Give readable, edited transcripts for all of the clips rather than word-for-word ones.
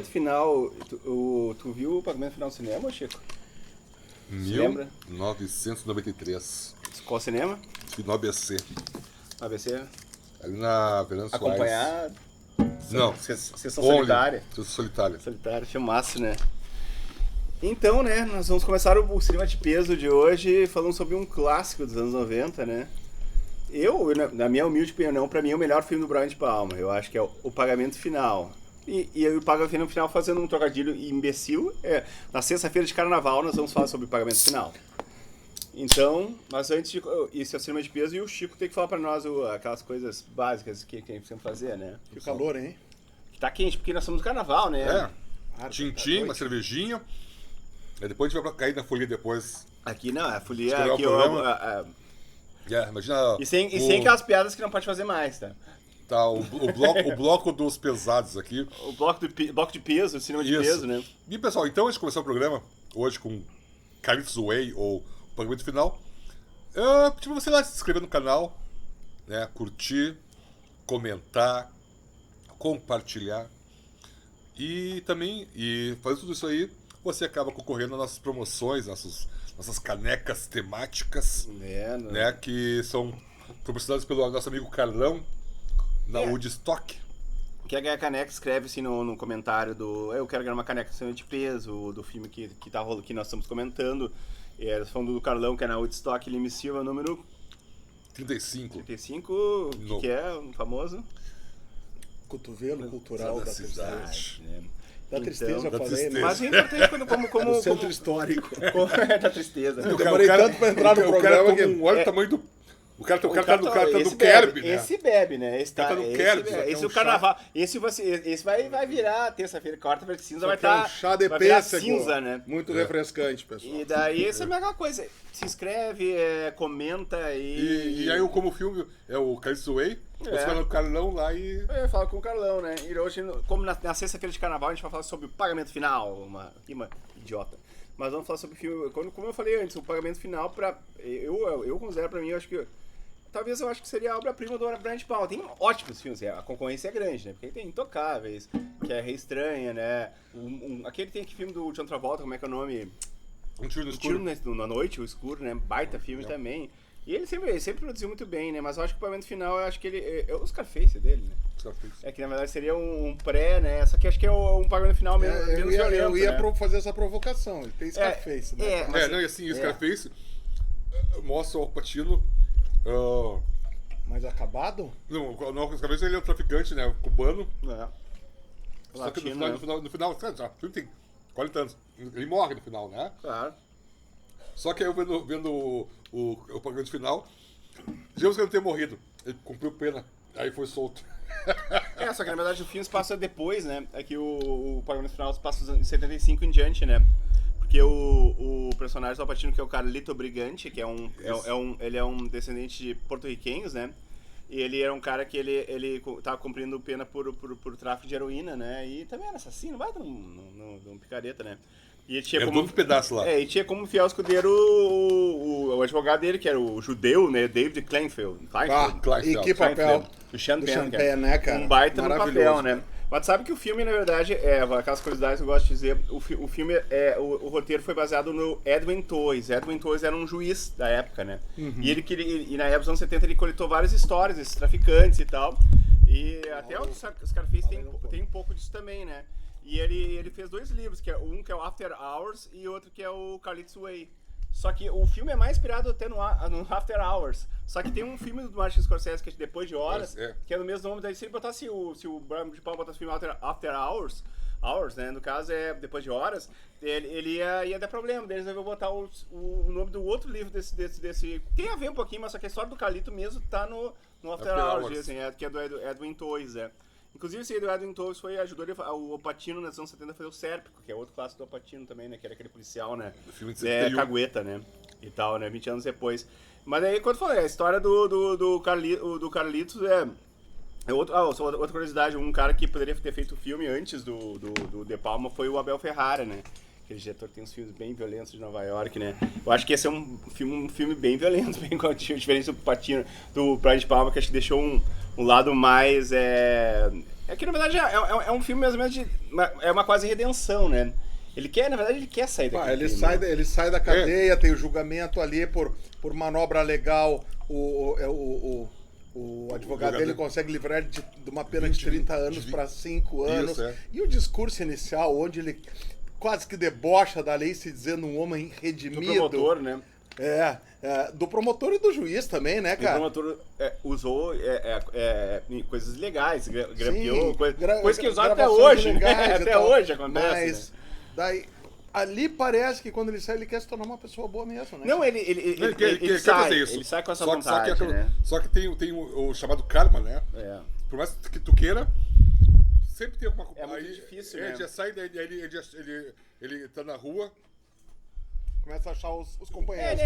Pagamento Final, tu viu o Pagamento Final no cinema, Chico? 1993. Qual cinema? Fui no ABC. No ABC? Ali na Fernando Soares. Acompanhado? Não. Sessão solitária. Sessão solitária. Solitário, filmaço, né? Então, né, nós vamos começar o Cinema de Peso de hoje falando sobre um clássico dos anos 90, né? Na minha humilde opinião, pra mim é o melhor filme do Brian De Palma. Eu acho que é o Pagamento Final. E o Pagamento Final fazendo um trocadilho imbecil. Na sexta-feira de carnaval nós vamos falar sobre o Pagamento Final. Então, mas antes de... Isso é o Cinema de Peso e o Chico tem que falar pra nós aquelas coisas básicas que a gente precisa fazer, né? Que calor, hein? Tá quente, porque nós somos do carnaval, né? Tintim, uma cervejinha. Aí depois a gente vai cair na folia depois. Aqui não, a folia Escolher o aqui... Imagina... E sem aquelas piadas que não pode fazer mais, tá? Tá, o bloco dos pesados aqui. O bloco de peso, o cinema de peso, né? E pessoal, então antes de começar o programa, hoje com Carlitos Way, ou o Pagamento Final, eu pedi pra você lá se inscrever no canal, né? Curtir, comentar, compartilhar. E também, fazer tudo isso aí, você acaba concorrendo às nossas promoções, nossas canecas temáticas, né? Que são proporcionadas pelo nosso amigo Carlão, na Woodstock. Quer ganhar caneca, escreve assim no comentário eu quero ganhar uma caneca de peso do filme que tá rolando, que nós estamos comentando. Falando do Carlão, que é na Woodstock Lime Silva, número 35. 35, o que é o famoso? Cotovelo cultural da cidade. Da tristeza, eu falei, tristeza. né? Mas é importante como Do centro histórico. da tristeza. Eu demorei tanto pra entrar no programa que... Olha o tamanho do... O cara tá no esse Kerb, né? Esse bebe, né? Esse tá no Kerb. Esse é o carnaval. Esse vai virar terça-feira, quarta-feira cinza, vai estar... um chá de vai virar pêssego. Cinza, né? Muito refrescante, pessoal. E daí, essa é a mesma coisa. Se inscreve, comenta E aí, como o filme é o Carlitos Way, você vai no Carlão lá e... Eu falo com o Carlão, né? E hoje, como na sexta-feira de carnaval, a gente vai falar sobre o Pagamento Final. Uma rima idiota. Mas vamos falar sobre o filme... Como eu falei antes, o Pagamento Final, eu considero pra mim, eu acho que... Talvez eu acho que seria a obra-prima do Brian De Palma. Tem ótimos filmes, a concorrência é grande, né? Porque tem Intocáveis, que é Rei Estranha, né? Aquele tem aquele filme do John Travolta, como é que é o nome? Um Tiro no Escuro. Na Noite, o Escuro, né? Baita filme também. E ele sempre produziu muito bem, né? Mas eu acho que o Pagamento Final, eu acho que ele... É o Scarface dele, né? É que na verdade seria um pré, né? Só que acho que é um Pagamento Final menos violento, eu ia né? fazer essa provocação. Ele tem Scarface, né? E assim, o Scarface mostra o Al Pacino... Mas acabado? Não, o Scarface ele é um traficante, né? Cubano. Só que no final, ele tem 40 anos. Ele morre no final, né? Claro. Só que aí eu vendo o Pagamento Final, digamos que ele não tenha morrido. Ele cumpriu pena, aí foi solto. Só que na verdade o filme se passa depois, né? É que o Pagamento Final se passa em 75 em diante, né? Porque o personagem do Al Pacino, que é o Carlito Brigante, que ele é um descendente de porto-riquenhos, né? E ele era um cara que ele tava cumprindo pena por tráfico de heroína, né? E também era assassino, vai de um picareta, né? E ele tinha como pedaço lá. E tinha como fiel escudeiro o advogado dele, que era o judeu, né? David Kleinfeld. E que papel. O Sean Penn, né, cara? Um baita no papel, né? Mas sabe que o filme, na verdade, aquelas curiosidades que eu gosto de dizer, o filme, o roteiro foi baseado no Edwin Torres. Edwin Torres era um juiz da época, né? Uhum. E na época dos anos 70 ele coletou várias histórias desses traficantes e tal. E até o Scarface tem um pouco disso também, né? E ele fez 2 livros, um que é o After Hours e outro que é o Carlitos Way. Só que o filme é mais inspirado até no After Hours. Só que tem um filme do Martin Scorsese que é Depois de Horas, que é do mesmo nome. Daí se ele botasse se o Brian De Palma botasse o filme After Hours, né? No caso é Depois de Horas, ele ia dar problema. Daí eles resolveram botar o nome do outro livro desse. Tem a ver um pouquinho, mas só que a história do Carlito mesmo tá no After Hours. Assim, que é do Edwin Torres, Inclusive, esse Edwin Torres ajudou o Al Pacino nos anos 70 a fazer o Sérpico, que é outro clássico do Al Pacino também, né? Que era aquele policial, né? Do filme de 71. Cagueta, né? E tal, né? 20 anos depois. Mas aí, quando eu falei, a história do Carlitos outra curiosidade, um cara que poderia ter feito o filme antes do De Palma foi o Abel Ferrara, né? Aquele diretor que tem uns filmes bem violentos de Nova York, né? Eu acho que esse é um filme bem violento, bem diferente do Brian De Palma, que acho que deixou um lado mais... É que na verdade é um filme mais ou menos é uma quase redenção, né? Na verdade, ele quer sair daqui. Ele sai da cadeia, tem o julgamento ali por manobra legal. O advogado dele consegue livrar ele de uma pena de 30 anos para 5 anos. Isso, E o discurso inicial, onde ele quase que debocha da lei, se dizendo um homem redimido. Do promotor, né? Do promotor e do juiz também, né, cara? O promotor usou coisas legais, grampeou, coisas que usaram até hoje, né? Até hoje acontece. Mas daí, ali parece que quando ele sai, ele quer se tornar uma pessoa boa mesmo, né? Não, ele quer sai, fazer isso. Ele sai com essa vontade, né? Só que tem o chamado karma, né? Por mais que tu queira, sempre tem alguma coisa. É muito difícil, né? Ele já sai, daí ele tá na rua. Começa a achar os companheiros.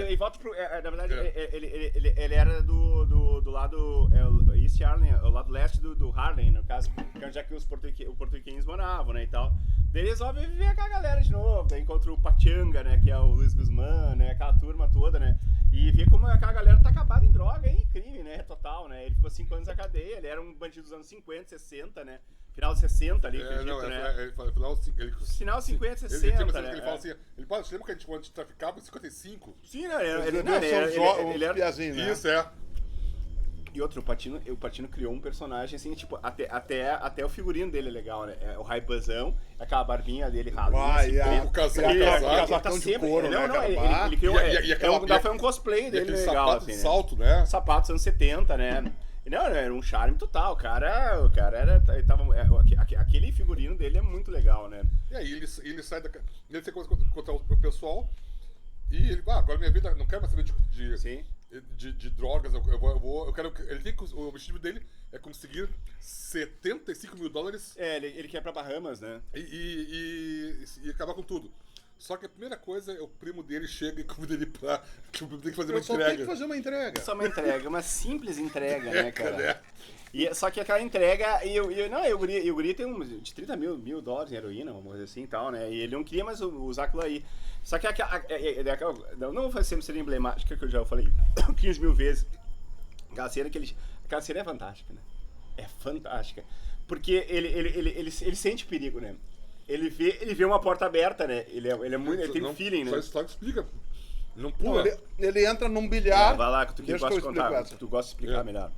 Ele volta pro. Na verdade, ele era do lado. East Harlem, o lado leste do Harlem, no caso, já que os porto-riquenhos moravam, né? E tal. Daí ele resolve viver com a galera de novo. Daí encontra o Pachanga, né? Que é o Luiz Guzmán, né? Aquela turma toda, né? E vê como aquela galera tá acabada em droga e crime, né? Total, né? Ele ficou 5 anos na cadeia, ele era um bandido dos anos 50, 60, né? Final de 60 ali, acredito, né? Final 50, 60, né? Ele fala assim, você lembra que a gente traficava em 55? Sim, né? Ele era piazinho, né? Isso, E outro, o Pacino criou um personagem assim, tipo, até o figurino dele é legal, né? É o raibazão, aquela barbinha dele rala. O casacão de couro, né? Ele criou, foi um cosplay dele legal, assim, de salto, né? Sapatos anos 70, né? Não, era um charme total, o cara aquele figurino dele é muito legal, né? E aí ele sai da... Ele tem coisa contra o pessoal e ele, agora minha vida, não quero mais saber de drogas, eu quero... O objetivo dele é conseguir $75 mil. Ele quer ir pra Bahamas, né? E acabar com tudo. Só que a primeira coisa é o primo dele chega e convida ele pra... Que o primo tem que fazer uma entrega. Tem que fazer uma entrega. Só uma entrega, uma simples entrega, né, cara? Só que aquela entrega... O guri tem de $30 mil em heroína, uma coisa assim e tal, né? E ele não queria mais usar aquilo aí. Só que não vou fazer ser emblemática, que eu já falei 15 mil vezes. Aquela cena é fantástica, né? É fantástica. Porque ele sente perigo, né? Ele vê uma porta aberta, né? Ele tem um feeling, né? Só história explica. Não pula. Ele entra num bilhar. Vai lá, que tu gosta de contar. Tu gosta de explicar melhor.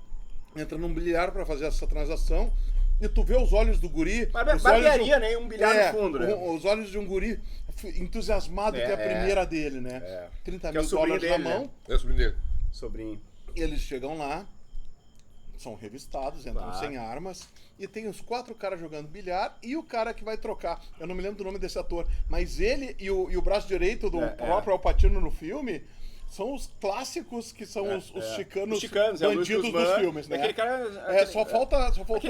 Entra num bilhar pra fazer essa transação. E tu vê os olhos do guri. Barbearia, né? Um bilhar no fundo, né? Os olhos de um guri entusiasmado que é a primeira dele, né? $30 mil na mão. É o sobrinho dele. Sobrinho. Eles chegam lá. São revistados, entram sem armas. E tem os 4 caras jogando bilhar e o cara que vai trocar. Eu não me lembro do nome desse ator. Mas ele e o braço direito do próprio Al Pacino no filme são os clássicos que são os chicanos bandidos dos filmes, né? Aquele cara, só faltou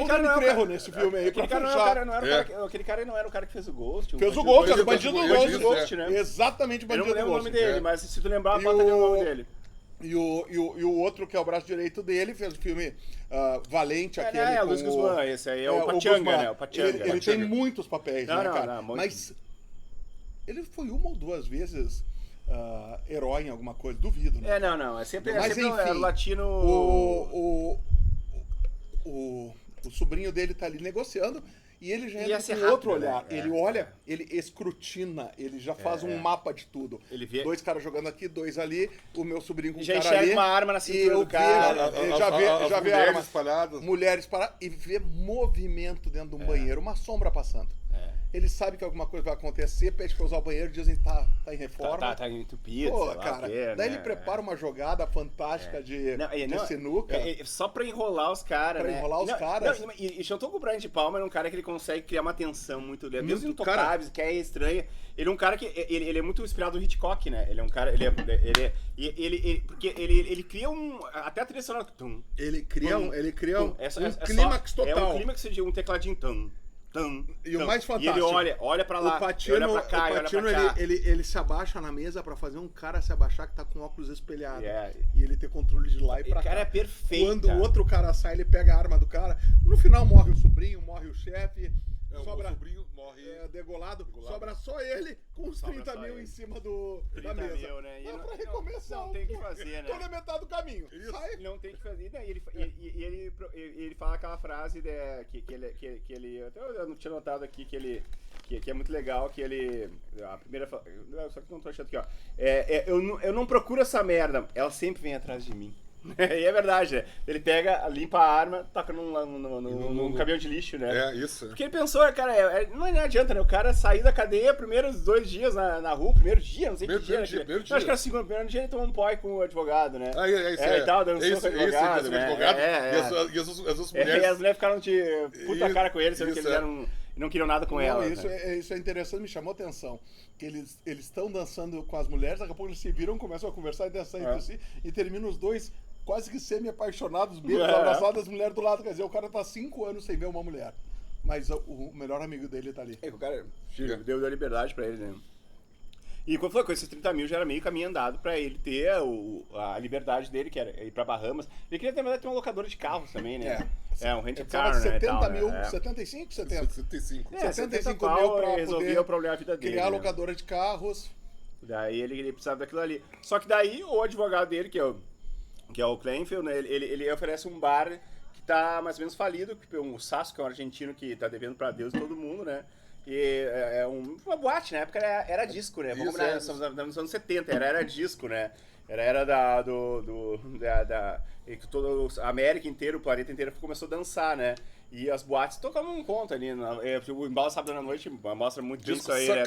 o Dani Trejo nesse filme aí pra fechar. Aquele cara não era o cara que fez o Ghost. Fez o Ghost, era o bandido do Ghost, né? Exatamente o bandido do Ghost. Eu não lembro o nome dele, mas se tu lembrar, bota ali o nome dele. E o outro, que é o braço direito dele, fez o filme Valente, aquele o Luiz Guzmán, esse aí é o Pachanga, né? O Pachanga. Ele tem muitos papéis, né, cara? Não, mas ele foi 1 ou 2 vezes herói em alguma coisa, duvido, né? Não, é sempre enfim, latino... O sobrinho dele tá ali negociando e ele já entra com outro olhar. Né? Ele olha, ele escrutina, ele já faz um mapa de tudo. Ele vê... 2 caras jogando aqui, 2 ali, o meu sobrinho com o já cara ali. Já enxerga uma arma na cintura do cara. Já vê armas espalhadas. Mulheres paradas. E vê movimento dentro de um banheiro, uma sombra passando. Ele sabe que alguma coisa vai acontecer, pede pra usar o banheiro, dizem que tá em reforma. Tá entupido, cara. Daí ele prepara uma jogada fantástica de sinuca. Só pra enrolar os caras, né? Pra enrolar os caras. E eu tô com o Brian De Palma, é um cara que ele consegue criar uma tensão muito grande. Mesmo Intocáveis, que é estranha. Ele é um cara que... Ele é muito inspirado no Hitchcock, né? Ele é um cara... Porque ele cria um... Até a trilha sonora... Ele cria um clímax total. É um clímax de um tecladinho... E o mais fantástico. E ele olha pra lá, olha pra cá, olha pra cá. Ele se abaixa na mesa pra fazer um cara se abaixar que tá com óculos espelhados. E ele ter controle de lá e pra cá. O cara é perfeito. Quando o outro cara sai, ele pega a arma do cara. No final morre o sobrinho, morre o chefe. O sobra sobrinho morre. degolado, sobra só ele com os Sobra 30 só mil ele. em cima da 30 mesa. mil, né? E Dá não- pra recomeçar. não tem o que fazer, né? Tô na metade do caminho. Sai. Não tem o que fazer. Não, ele fala aquela frase que ele. Até eu não tinha notado aqui que ele. Que é muito legal, que ele. A primeira. Só que não tô achando aqui, ó. Eu não procuro essa merda, ela sempre vem atrás de mim. E é verdade, né? Ele pega, limpa a arma, toca num caminhão de lixo, né? É, isso. Porque ele pensou, cara, não adianta, né? O cara sair da cadeia primeiros 2 dias na rua, primeiro dia, não sei que dia. Primeiro dia. Eu acho que era o segundo, primeiro dia ele tomou um poi com o advogado, né? Isso e tal, dando isso, soco com o advogado, isso, né? advogado. É. E as duas E mulheres. as mulheres ficaram de puta Isso, cara com ele, sendo que isso, eles não queriam nada com Não, ela. isso, né? isso é interessante, me chamou a atenção. Que eles estão dançando com as mulheres, daqui a pouco eles se viram, começam a conversar e dançar entre si, e terminam os dois quase que semi-apaixonados, bêbados, abraçados, as mulheres do lado. Quer dizer, o cara tá 5 anos sem ver uma mulher. Mas o melhor amigo dele tá ali. O cara deu liberdade pra ele, né? E quando foi com esses 30 mil, já era meio caminho andado pra ele ter a liberdade dele, que era ir pra Bahamas. Ele queria ter uma locadora de carros também, né? Um rent car, né? 70 tal, mil, né? 75, 70. 75. 75 pau, mil pra resolvia poder o problema da vida dele. criar a né? locadora de carros. Daí ele precisava daquilo ali. Só que daí o advogado dele, que é o Kleinfeld, né? Ele oferece um bar que tá mais ou menos falido, o Sasso, que é um argentino que tá devendo pra Deus e todo mundo, né? E é uma boate, na época era disco, né? Vamos combinar, nos anos 70, era disco, né? Era que toda a América inteira, o planeta inteiro começou a dançar, né? E as boates tocavam conta ali. O Embalo Sábado na Noite mostra muito disso aí, né?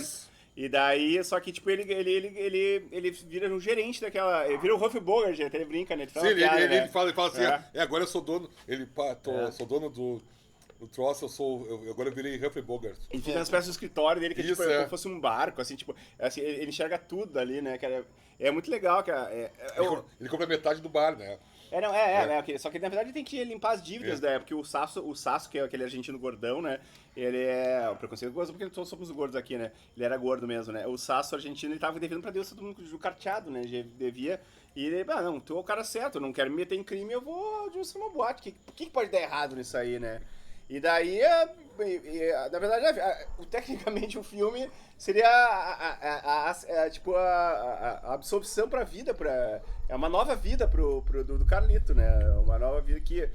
E daí, só que, tipo, ele vira um gerente daquela... Ele vira o Huff Bogart, ele brinca, né? Sim, ele fala assim, agora eu sou dono, sou dono do troço, agora eu virei Humphrey Bogart. Ele fica nas peças do escritório dele, que Isso, tipo, como fosse um barco, assim, tipo... Assim, ele enxerga tudo ali, né? Que é muito legal, cara. Ele compra metade do bar, né? Só que na verdade ele tem que limpar as dívidas, né? Porque o Sasso, que é aquele argentino gordão, né? Ele é o preconceito gordo, porque todos somos gordos aqui, né? Ele era gordo mesmo, né? O Sasso argentino, ele tava devendo pra Deus todo mundo carteado, né? Devia. E ele, não, tu é o cara certo, eu não quero me meter em crime, eu vou administrar uma boate. O que pode dar errado nisso aí, né? E daí, na verdade, tecnicamente o filme seria a absorção pra vida, é uma nova vida do Carlito, né? Uma nova vida que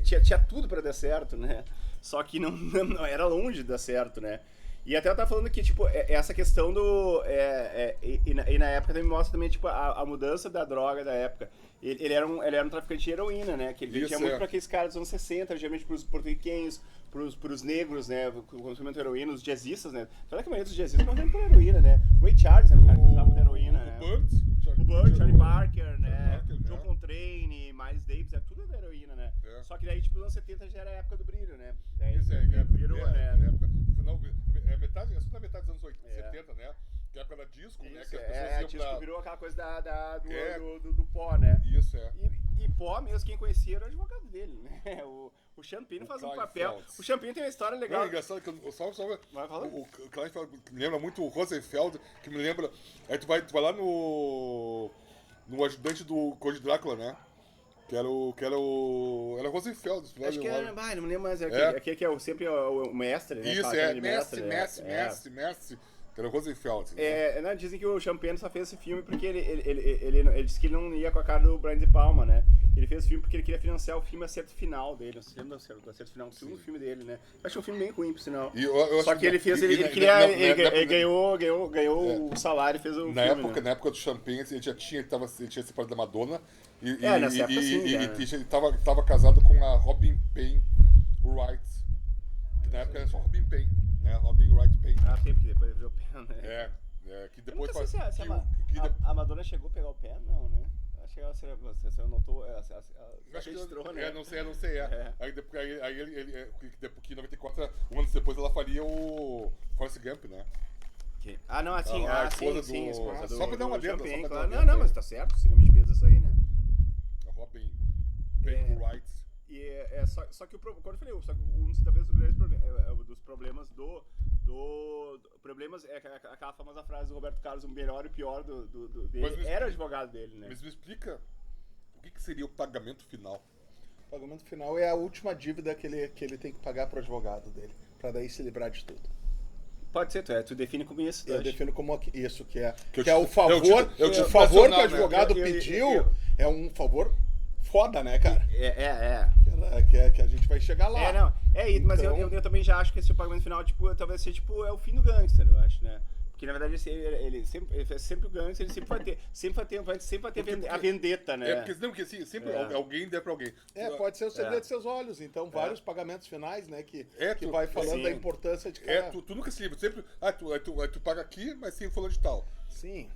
tinha tudo pra dar certo, né? Só que não era longe de dar certo, né? E até eu tava falando que, tipo, essa questão do... E na época também mostra também, tipo, a mudança da droga da época. Ele era um traficante de heroína, né? Que ele vendia muito pra aqueles caras dos anos 60, geralmente pros porto-riquenhos, pros negros, né? O consumimento de heroína, os jazzistas, né? Claro que a maioria dos jazzistas morreram por heroína, né? Ray Charles era um cara que usava muita heroína, né? O Burt, Charlie Parker, né? John Coltrane, Miles Davis, tudo da heroína, né? Só que daí, tipo, nos anos 70 já era a época do brilho, né? Daí virou, né? Metade dos anos 70, né? Que é a época da disco, né? Que as pessoas disco virou aquela coisa do pó, né? Isso, E pó mesmo, quem conhecia era o advogado dele, né? O Champagne faz um papel. O Champagne tem uma história legal. É engraçado que o Kleinfeld me lembra muito o Rosenfeld, que me lembra... Aí tu vai lá no ajudante do Conde Drácula, né? Que era o Rosenfeld. Acho que era, não me lembro mais. Aqui é sempre o mestre, né? Isso, mestre. Que era o Rosenfeld. Né? Dizem que o Champagne só fez esse filme porque ele disse que ele não ia com a cara do Brian De Palma, né? Ele fez o filme porque ele queria financiar o filme Acerto Final dele. O Acerto Final, o segundo filme dele, né? Eu achei um filme bem ruim, por sinal. Só que ele fez, ele ganhou o salário e fez o filme. Na época do Champagne, ele tinha separado da Madonna. Nessa época sim, ele tava casado com a Robin Payne Wright. Que na época era só Robin Payne, né? Robin Wright Payne. Tem, porque depois virou pé, né? Que depois... Eu não sei se a Madonna chegou a pegar o pé, não, né? Acho que você notou, registrou, né? Não sei. Aí em 94, anos depois, ela faria o Forrest Gump, né? Sim, esposa do... Só pra dar uma adendo. Claro. Não, mas tá certo, cinema de peso é isso aí, né? A Robin Payne Wright. Só que quando eu falei, talvez dos problemas problemas é aquela famosa frase do Roberto Carlos, o melhor e o pior dele, era o advogado dele, né? Mas me explica, o que seria o pagamento final? O pagamento final é a última dívida que ele tem que pagar pro advogado dele. pra daí se livrar de tudo. Pode ser, tu define como isso. Eu defino como isso, que é Que o favor, o favor que o advogado pediu é um favor foda, né, cara? Que a gente vai chegar lá. Não. Mas Então- eu também já acho que esse pagamento final, tipo, talvez seja, tipo, é o fim do gangster, eu acho, né? Porque, na verdade, ele é sempre o gangster, ele sempre vai ter a vendetta, né? Porque assim, sempre alguém der pra alguém. Pode ser o segredo de seus olhos. Então, vários pagamentos finais, né, que vai falando sim. da importância de cada... Tu nunca se livra. Sempre, tu paga aqui, mas sem fulano de tal. Sim.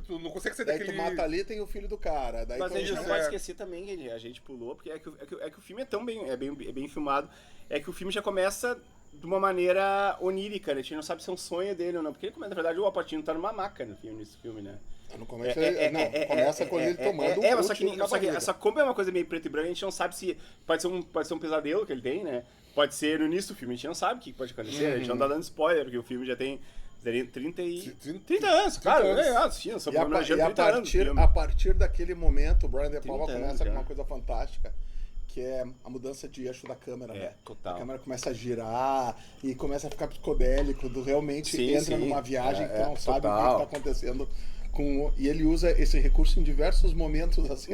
Tu não consegue sair Daí daquele... tu mata ali, tem o filho do cara. Daí Mas tu a gente não isso, pode esquecer também que a gente pulou, porque é que o filme é tão bem filmado, é que o filme já começa de uma maneira onírica, né? A gente não sabe se é um sonho dele ou não, porque ele começa, na verdade, o Al Pacino tá numa maca nesse filme, né? No começo começa com ele tomando mas só que barriga. essa como é uma coisa meio preto e branco, a gente não sabe se pode ser um pesadelo que ele tem, né? Pode ser no início do filme, a gente não sabe o que pode acontecer, a gente não tá dando spoiler, porque o filme já tem 30 anos, claro, A partir daquele momento, o Brian De Palma 30 começa com anos, uma coisa fantástica, que é a mudança de eixo da câmera, né? total. A câmera começa a girar e começa a ficar psicodélico, realmente entra numa viagem que tu não sabe o que está acontecendo. E ele usa esse recurso em diversos momentos, assim,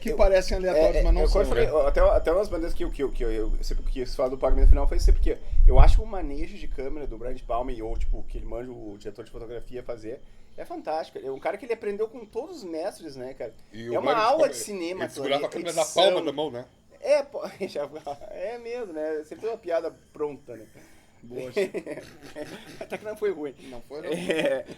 que parecem aleatórios, mas não são. Eu falei, até umas bandeiras que eu sempre quis falar do pagamento final foi sempre porque eu acho que o manejo de câmera do Brian De Palma, ou tipo, que ele manja o diretor de fotografia fazer, é fantástico. É um cara que ele aprendeu com todos os mestres, né, cara? É uma aula de cinema. Ele segurava a câmera na palma da mão, né? É mesmo, né? Sempre tem uma piada pronta, né? Boa. Até que não foi ruim. Não foi, não.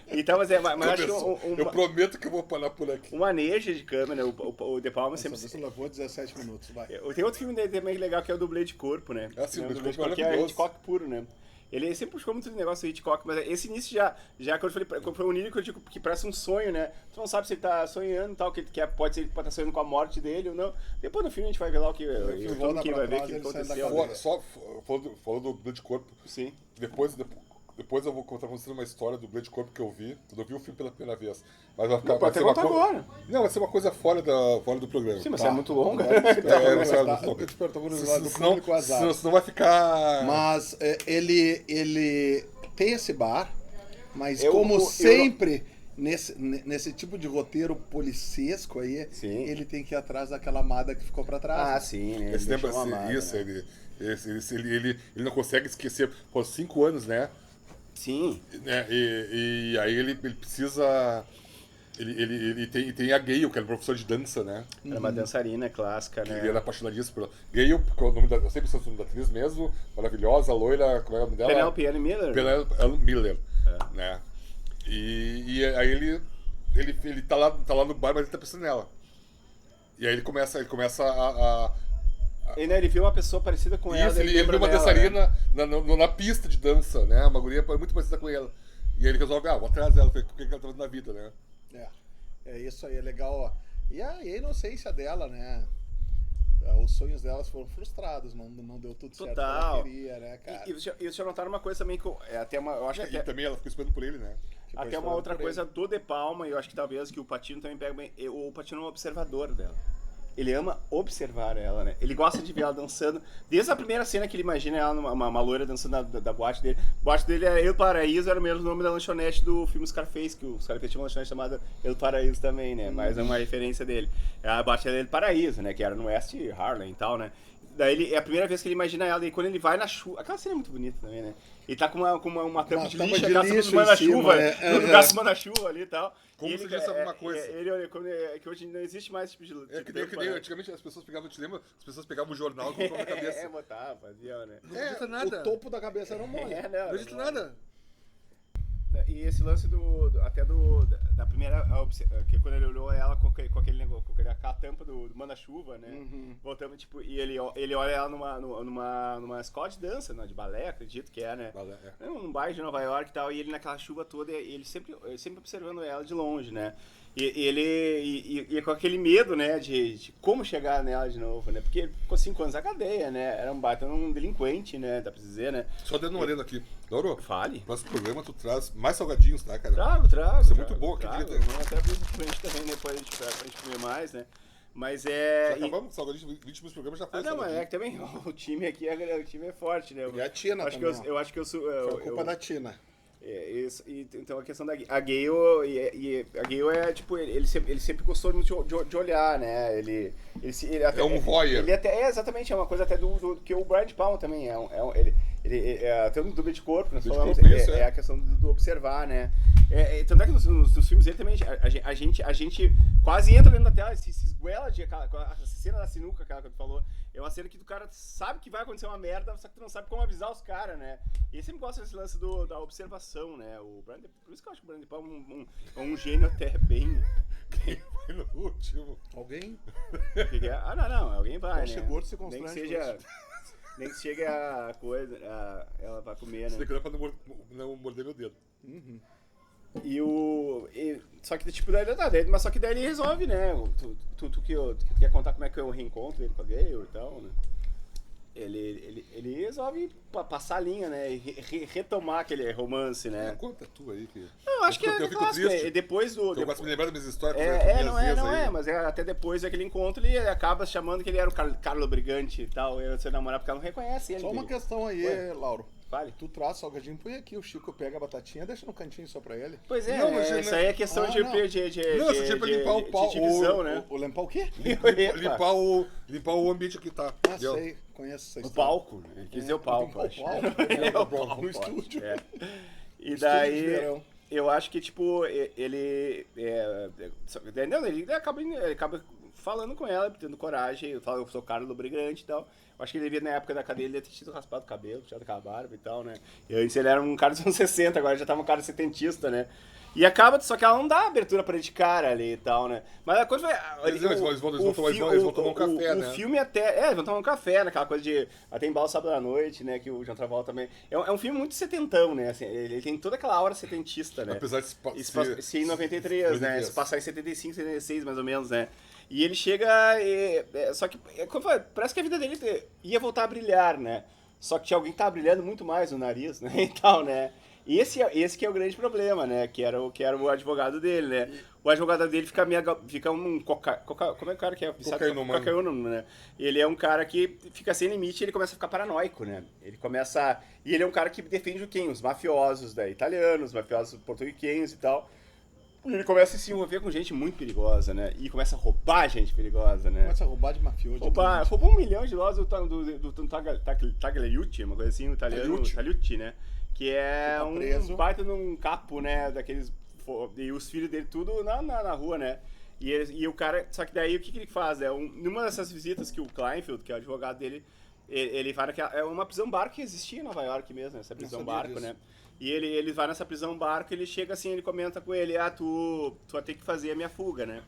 Então, mas acho que eu prometo que eu vou parar por aqui. um manejo de câmera, o De Palma sempre... Você levou 17 minutos, vai. Tem outro filme dele também legal que é o Dublê de Corpo, né? Sim, o o Dublê de Corpo Corpo, é que é maravilhoso. Hitchcock puro, né? Ele sempre puxou muito negócio do Hitchcock, mas esse início já quando eu falei, foi o nível que eu digo que parece um sonho, né? Tu não sabe se ele tá sonhando e tal, pode ser ele pode estar sonhando com a morte dele ou não. Depois no filme a gente vai ver lá o que todo mundo vai ver o que aconteceu. Só falando do Dublê de Corpo. Sim. Depois eu vou contar pra você uma história do Dublê de Corpo que eu vi. Quando eu vi o filme pela primeira vez. Mas Pode até contar agora. Não, vai ser uma coisa fora do programa. Sim, mas é muito longa. Eu te pergunto do lado do público azar. Senão vai ficar... Mas ele tem esse bar, mas sempre nesse tipo de roteiro policesco aí, ele tem que ir atrás daquela amada que ficou pra trás. Ah, sim, né? Esse lembra isso, né? Ele não consegue esquecer por 5 anos, né? Sim. Né? E aí ele precisa... Ele tem a Gale, que era professor de dança, né? Era uma dançarina clássica, né? Ele era apaixonadíssimo por Gale, porque o nome eu sempre sei o nome da atriz mesmo, maravilhosa, loira, como é o nome dela? Penelope Ann Miller. Penelope Miller, né? E aí ele tá lá no bar, mas ele tá pensando nela. E aí ele começa a Ele viu uma pessoa parecida com ela. Isso, ele viu uma dançarina na pista de dança, né? Uma guria muito parecida com ela. E aí ele resolve, vou atrás dela, ver o que ela tá fazendo na vida, né? É isso aí, é legal, ó. E a inocência dela, né? Os sonhos delas foram frustrados, não deu tudo certo que ela queria, né, cara? E vocês já notaram uma coisa também que eu acho que E também ela ficou esperando por ele, né? até uma outra coisa do De Palma, e eu acho que talvez que o Pacino também pega bem. O Pacino é um observador dela. Ele ama observar ela, né? Ele gosta de ver ela dançando. Desde a primeira cena que ele imagina ela, uma loira dançando da boate dele. A boate dele é El Paraíso, era o mesmo nome da lanchonete do filme Scarface, que o Scarface tinha uma lanchonete chamada El Paraíso também, né? Mas é uma referência dele. A boate era El Paraíso, né? Que era no West Harlem e tal, né? Daí é a primeira vez que ele imagina ela, e quando ele vai na chuva. Aquela cena é muito bonita também, né? Ele tá com uma tampa de lixo, gasta chuva, gasta na chuva ali e tal. Como se fosse alguma coisa. Que hoje não existe mais esse tipo de que nem antigamente as pessoas pegavam, te lembra? As pessoas pegavam o jornal e colocavam na cabeça. Botava, fazia, né? Não adianta nada. O topo da cabeça não morre. Não adianta nada. E esse lance da primeira, que quando ele olhou ela com aquele negócio, com a tampa do manda-chuva, né? Voltando, tipo, e ele olha ela numa escola de dança, né? De balé, acredito que é, né? Balé, Num bairro de Nova York e tal, e ele naquela chuva toda, ele sempre observando ela de longe, né? E com aquele medo, né, de como chegar nela de novo, né? Porque ele ficou 5 anos na cadeia, né? Era um baita delinquente, né? Dá pra dizer, né? Só dando uma olhada aqui. Lauro, Fale. no próximo programa tu traz mais salgadinhos, tá, cara? Trago. Isso é muito bom. Trago. Até abrir o frente também, depois pra gente comer mais, né? Mas Já acabamos, só 20 minutos programa já foi. não, mas é que também o time aqui o time é forte, né? E a Tina acho também, que eu acho que eu sou. Foi culpa da Tina. Isso, então a questão da a Gale, a Gale é tipo, ele sempre gostou de olhar, né? Ele até, é um voyeur. Ele até, exatamente, é uma coisa até do que o Brian De Palma também é. Ele até no duplo de corpo, nós falamos, é a questão do observar, né? Tanto é que nos filmes dele também, a gente quase entra dentro da tela, se esguela a cena da sinuca, aquela que tu falou, é uma cena que o cara sabe que vai acontecer uma merda, só que tu não sabe como avisar os caras, né? E ele sempre gosta desse lance da observação, né? Por isso que eu acho que o Brian De Palma é um gênio até bem... Quem vai no último? Alguém? Não, alguém vai, né? Chegou, se constrange. Nem que chegue a coisa, ela vai comer, né? Você declara pra não morder meu dedo. Uhum. Só que, tipo, mas só que daí ele resolve, né? Tu quer contar como é que é o reencontro dele com a Gale e tal, né? Ele resolve passar a linha, né? E retomar aquele romance, né? Conta tu aí. Não, acho que eu fico triste. Depois do... Eu gosto de me lembrar das minhas histórias. Mas até depois daquele encontro ele acaba chamando que ele era o Carlo Brigante e tal, e seu namorado, porque ela não reconhece ele. Só uma questão aí, Lauro. Vale. Tu traz salgadinho, põe aqui, o Chico pega a batatinha, deixa no cantinho só pra ele. Pois é, isso aí é questão de você tinha pra limpar o pau, divisão, né? Limpar o quê? limpar o ambiente que tá. Sei, conheço essa história. O palco, ele quis dizer o palco, acho. O palco no estúdio. E daí, eu acho que, tipo, ele acaba falando com ela, tendo coragem, eu sou Carlo Brigante e tal. Eu acho que ele devia, na época da cadeia, ele devia ter tido raspado o cabelo, tirado com a barba e tal, né? E antes ele era um cara dos anos 60, agora já tava um cara setentista, né? E acaba, só que ela não dá abertura pra ele de cara ali e tal, né? Mas a coisa vai... Eles vão tomar um café, né? O filme até... eles vão tomar um café, naquela coisa de... Até embalo sábado à noite, né? Que o John Travolta também... É um filme muito setentão, né? Assim, ele tem toda aquela aura setentista, né? Apesar de ser em 93, né? Se passar em 75, 76, mais ou menos, né? E ele chega... só que, como eu falei, parece que a vida dele ia voltar a brilhar, né? Só que tinha alguém que tava brilhando muito mais no nariz, né? E tal, né? E esse que é o grande problema, né? Que era o advogado dele, né? O advogado dele fica um como é o cara que é? Cocainômano, né? Ele é um cara que fica sem limite e ele começa a ficar paranoico, né? E ele é um cara que defende quem? Os mafiosos italianos, os mafiosos porto-riquenhos e tal. E ele começa a se envolver com gente muito perigosa, né? E começa a roubar gente perigosa, né? Começa a roubar de mafioso. Roubou $1 milhão do Tagliucci, uma coisa assim, o italiano. Tagliucci, né? Que é um baita num capo, né? Daqueles. E os filhos dele tudo na rua, né? E o cara. Só que daí o que ele faz? Numa dessas visitas que o Kleinfeld, que é o advogado dele, ele vai naquela. É uma prisão barco que existia em Nova York mesmo, essa prisão barco, disso, né? E ele vai nessa prisão barco, ele chega assim, ele comenta com ele, tu vai ter que fazer a minha fuga, né?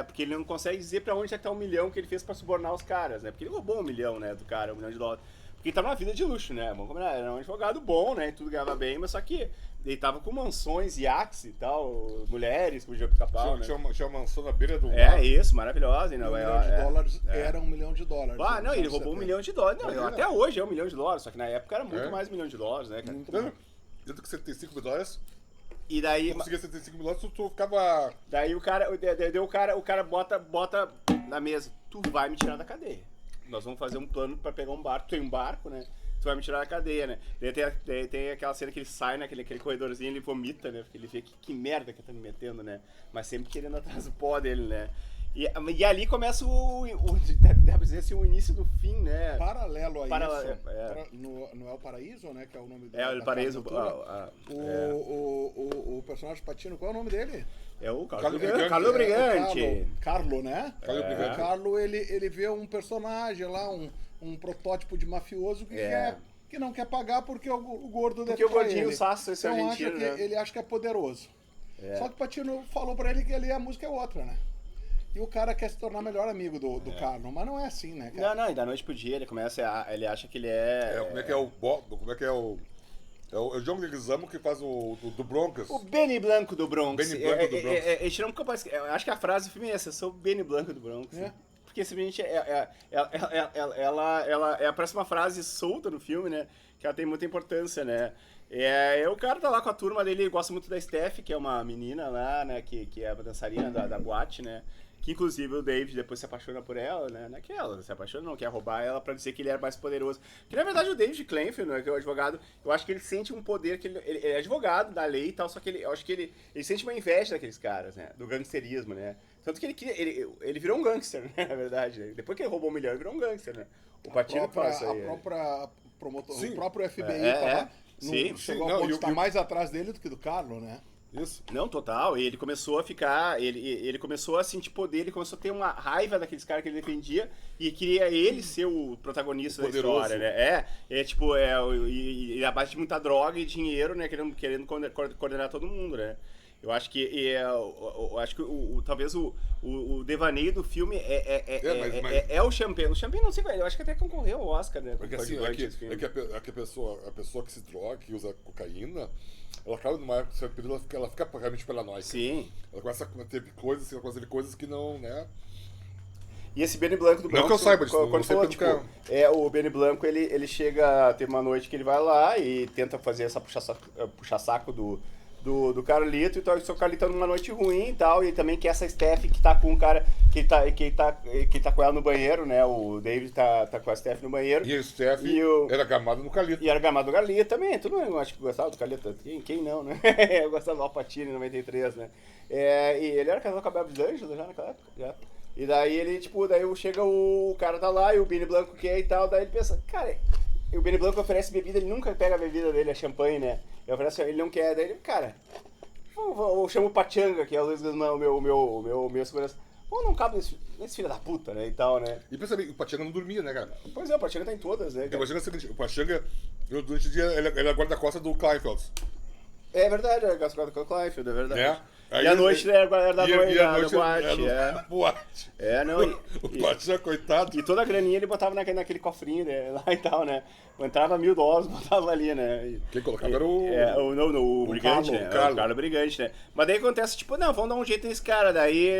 Porque ele não consegue dizer pra onde é que tá $1 milhão que ele fez pra subornar os caras, né? Porque ele roubou $1 milhão, né, do cara, $1 milhão. Porque ele tava numa vida de luxo, né? Vamos combinar, era um advogado bom, né? Tudo ganhava bem, mas só que ele tava com mansões, iates e tal, mulheres que podiam picar pau, né? Tinha uma mansão na beira do mar. Isso, maravilhosa. $1 milhão era $1 milhão. Não, ele roubou $1 milhão. Não, até hoje é $1 milhão, só que na época era muito mais $1 milhão, né, cara? Dentro que $75 mil. E daí... Tu conseguia $75 mil, tu ficava... Daí o cara bota na mesa, tu vai me tirar da cadeia. Nós vamos fazer um plano pra pegar um barco, tem um barco, né? Tu vai me tirar da cadeia, né? Daí tem aquela cena que ele sai naquele corredorzinho, ele vomita, né? Porque ele vê que merda que tá me metendo, né? Mas sempre querendo atrás do pó dele, né? E ali começa dá pra dizer assim, o início do fim, né? Paralelo a isso, no El Paraíso, né? Que é o nome dele. El Paraíso. O personagem Pacino, qual é o nome dele? É o Carlo Brigante. Carlo, né? Carlo Brigante. Carlo, ele vê um personagem lá, um protótipo de mafioso que não quer pagar porque o gordo deve Porque o gordinho Sasso, esse argentino, né? Ele acha que é poderoso. Só que o Pacino falou pra ele que ali a música é outra, né? E o cara quer se tornar melhor amigo do Carlo, mas não é assim, né, cara? Não, e da noite pro dia ele acha que ele é... Como é que é o Bob? Como é que é o... É o John Leguizamo que faz o do Bronx. O Benny Blanco do Bronx. Benny Blanco do Bronx. Eu acho que a frase do filme é essa, eu sou o Benny Blanco do Bronx. Porque simplesmente ela parece uma frase solta no filme, né? Que ela tem muita importância, né? O cara tá lá com a turma dele, ele gosta muito da Steph, que é uma menina lá, né, que é uma dançarina da boate, né? Que inclusive o David depois se apaixona por ela, né? Naquela, se apaixona, não quer roubar ela pra dizer que ele era mais poderoso. Que na verdade o David Clenfield, né, que é o advogado, eu acho que ele sente um poder, que ele é advogado da lei e tal, só que eu acho que ele sente uma inveja daqueles caras, né? Do gangsterismo, né? Tanto que ele virou um gangster, né, na verdade. Né? Depois que ele roubou 1 milhão, ele virou um gangster, né? O partido passa aí. A própria promotor, Sim. o próprio FBI chegou a estar mais atrás dele do que do Carlo, né? Isso. Não, total. E ele começou a ficar. Ele começou a sentir poder, ele começou a ter uma raiva daqueles caras que ele defendia e queria ele ser o protagonista da história, né? E a base de muita droga e dinheiro, né? Querendo coordenar todo mundo, né? Eu acho que talvez o devaneio do filme é o Champagne. O Champagne não sei qual é, eu acho que até concorreu ao Oscar, né? Porque assim, a pessoa que se droga, que usa cocaína, ela acaba numa certo período, ela fica realmente paranoica. Sim. Ela começa a ter coisas, ela começa a ver coisas que não, né? E esse Benny Blanco do Bronx... Não que eu saiba disso, quando não sei falou, porque o Benny Blanco, ele chega, tem uma noite que ele vai lá e tenta fazer essa puxa-saco do Carlito, então o Carlito tá numa noite ruim e tal, e também que essa Steph que tá com um cara que tá com ela no banheiro, né? O David tá com a Steph no banheiro. E a Steph era gamada no Carlito. E era gamado do Carlito também, todo mundo acho que gostava do Carlito, quem não, né? Eu gostava do Al-Pacino em 93, né? E ele era casado com a Bebe D'Angelo já naquela época, já. E daí ele, daí chega o cara tá lá e o Benny Blanco quer e tal, daí ele pensa, cara, o Benny Blanco oferece bebida, ele nunca pega a bebida dele, a champanhe, né? Ele não quer, daí ele, cara, eu chamo o Pachanga, que é o Luiz Guzmão, o meu segurança. Pô, não cabe nesse filho da puta, né, e tal, né? E pensa bem, o Pachanga não dormia, né, cara? Pois é, o Pachanga tá em todas, né, cara? O Pachanga, durante o dia, ele é guarda-costas do Kleinfeld. É verdade, é guarda-costas do Kleinfeld, é verdade. É. Aí e a noite era da noite, da boate. O Pachanga, coitado. E toda a graninha ele botava naquele cofrinho, né, lá e tal, né? Entrava $1.000, botava ali, né? Quem colocava era o Brigante, né? O Carlo Brigante, né? Mas daí acontece, não, vamos dar um jeito nesse cara. Daí,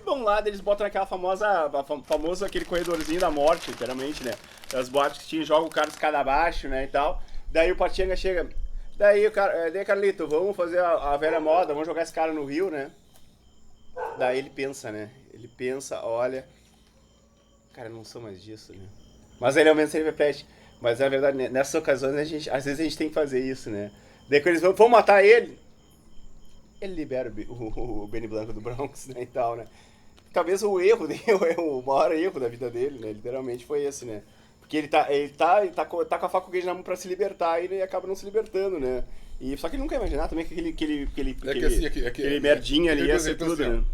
vão lá, eles botam naquela famoso aquele corredorzinho da morte, literalmente, né? As boates que jogam o cara de escada abaixo, né, e tal. Daí o Pachanga chega... Daí, Carlito, vamos fazer a velha moda, vamos jogar esse cara no rio, né? Daí ele pensa, né? Ele pensa, olha... Cara, eu não sou mais disso, né? Mas ele ao menos ele repete. Mas na verdade, nessas ocasiões, às vezes a gente tem que fazer isso, né? Daí quando eles vão matar ele, ele libera o Benny Blanco do Bronx, né, e tal, né? Talvez o maior erro da vida dele, né? Literalmente foi esse, né? Porque ele tá com a faca com o na mão pra se libertar e ele acaba não se libertando, né? E, só que ele nunca ia imaginar também que aquele merdinha ali ia ser tudo, né?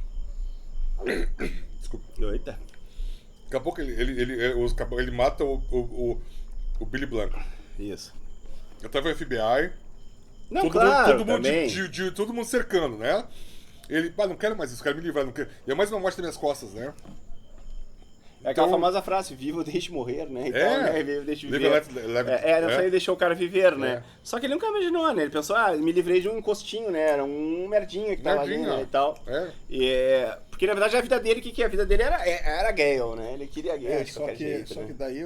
Desculpa. Eita. Daqui a pouco ele mata o Billy Blanco. Isso. Até o FBI. Não, claro, todo mundo cercando, né? Ele, não quero mais isso, quero me livrar, não quero. E é mais uma morte nas minhas costas, né? É aquela famosa frase, viva ou deixe morrer, né? Então, né? Viva ou deixe viver. Ele deixou o cara viver, né? Só que ele nunca imaginou, né? Ele pensou, me livrei de um encostinho, né? Era um merdinha que tava ali, né? E tal. Porque na verdade a vida dele, a vida dele era Gale, né? Ele queria Gale de qualquer jeito. Só que daí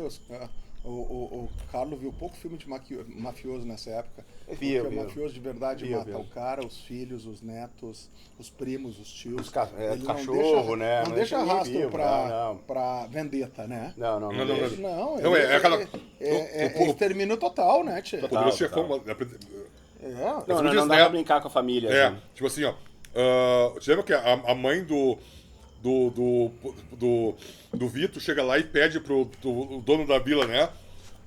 o Carlo viu pouco filme de mafioso nessa época. Porque o mafioso de verdade mata o cara, os filhos, os netos, os primos, os tios. Ele cachorro, né? Não deixa rastro pra vendetta, né? Não. É extermínio total, né, tia? Poderoso chefão. Não dá pra brincar com a família. Assim. Tipo assim, ó. Você lembra que a mãe do Vito chega lá e pede pro dono da vila, né?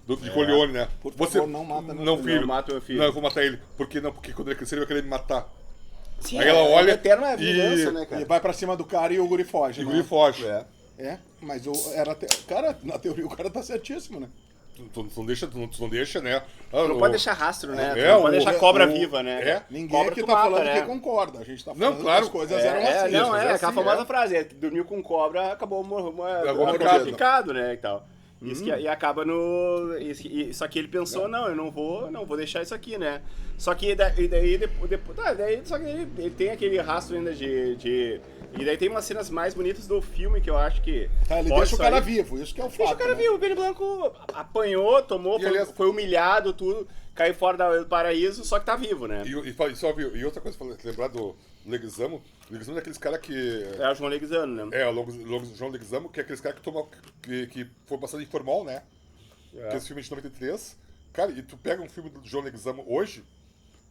De Corleone, né? Por favor, não mata meu filho. Não mata meu filho. Não, eu vou matar ele. Porque quando ele crescer, ele vai querer me matar. Sim, aí ela olha eterna vingança, né, cara? E vai pra cima do cara e o guri foge, né? O guri foge. Mas cara, na teoria o cara tá certíssimo, né? Tu não deixa, né? Não pode deixar rastro, né? Não pode deixar cobra viva, né? Ninguém aqui tá falando que concorda. A gente tá falando que as coisas eram assim. Aquela famosa frase, dormiu com cobra, acabou picado, né, e tal. Isso e acaba no... Só que ele pensou, não, eu não vou deixar isso aqui, né? Só que daí só que ele tem aquele rastro ainda de... E daí tem umas cenas mais bonitas do filme que eu acho que... Tá, ele deixa o cara vivo, isso que é o fato. Deixa o cara vivo, o Benny Blanco apanhou, tomou, foi humilhado, tudo, caiu fora do paraíso, só que tá vivo, né? E outra coisa, lembrar do Leguizamo. O Leguizamo é aqueles caras que... É o João Leguizamo, né? É, o João Leguizamo, que é aqueles caras que foi bastante informal, né? Que esse filme é de 93. Cara, e tu pega um filme do João Leguizamo hoje,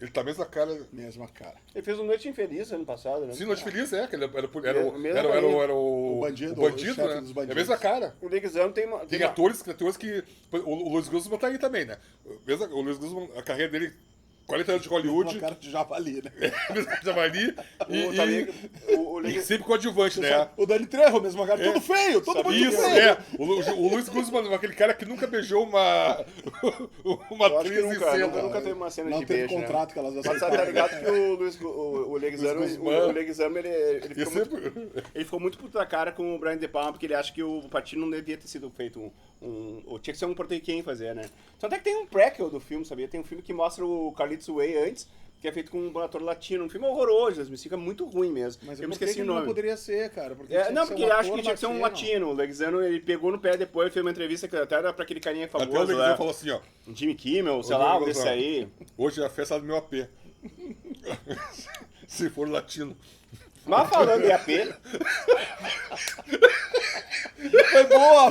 ele tá a mesma cara. Mesma cara. Ele fez o Noite Infeliz ano passado, né? Sim, Noite Feliz, que ele era o bandido, né? É a mesma cara. O Leguizamo Tem atores que... O Luiz Guzmán tá aí também, né? O Luiz Guzmán, a carreira dele... 40 anos de Hollywood. Uma cara de javali, né? Javali e sempre coadjuvante, né? O Dani Trejo, mesmo cara, tudo feio, todo mundo isso, feio. O Luiz Guzmán, aquele cara que nunca beijou uma atriz em cena. Nunca teve uma cena não de teve beijo, contrato né? que elas Mas tá ligado que o Leguizamo, ele ficou muito puto da cara com o Brian De Palma, porque ele acha que o Pacino não devia ter sido feito tinha que ser um porto-riquenho fazer, né? Só até que tem um prequel do filme, sabia? Tem um filme que mostra o Carlitos Way antes, que é feito com um ator latino. Um filme horroroso, me fica muito ruim mesmo. Mas eu me esqueci o nome. Não poderia ser, cara. Porque porque ele acha que tinha que ser um latino. O Leguizamo, ele pegou no pé depois, fez uma entrevista que até era pra aquele carinha famoso. Até o Leguizamo falou assim, ó. Jimmy Kimmel, sei lá, desse aí. Hoje é a festa do meu AP. Se for latino. Mas falando em AP... Foi boa!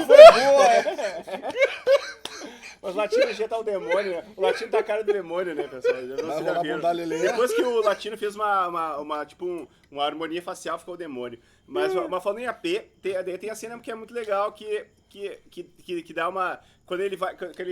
Mas o Latino já tá o demônio, né? O Latino tá a cara do demônio, né, pessoal? Depois que o Latino fez uma harmonia facial, ficou o demônio. Mas falando em AP, tem a cena que é muito legal, que dá uma... Quando ele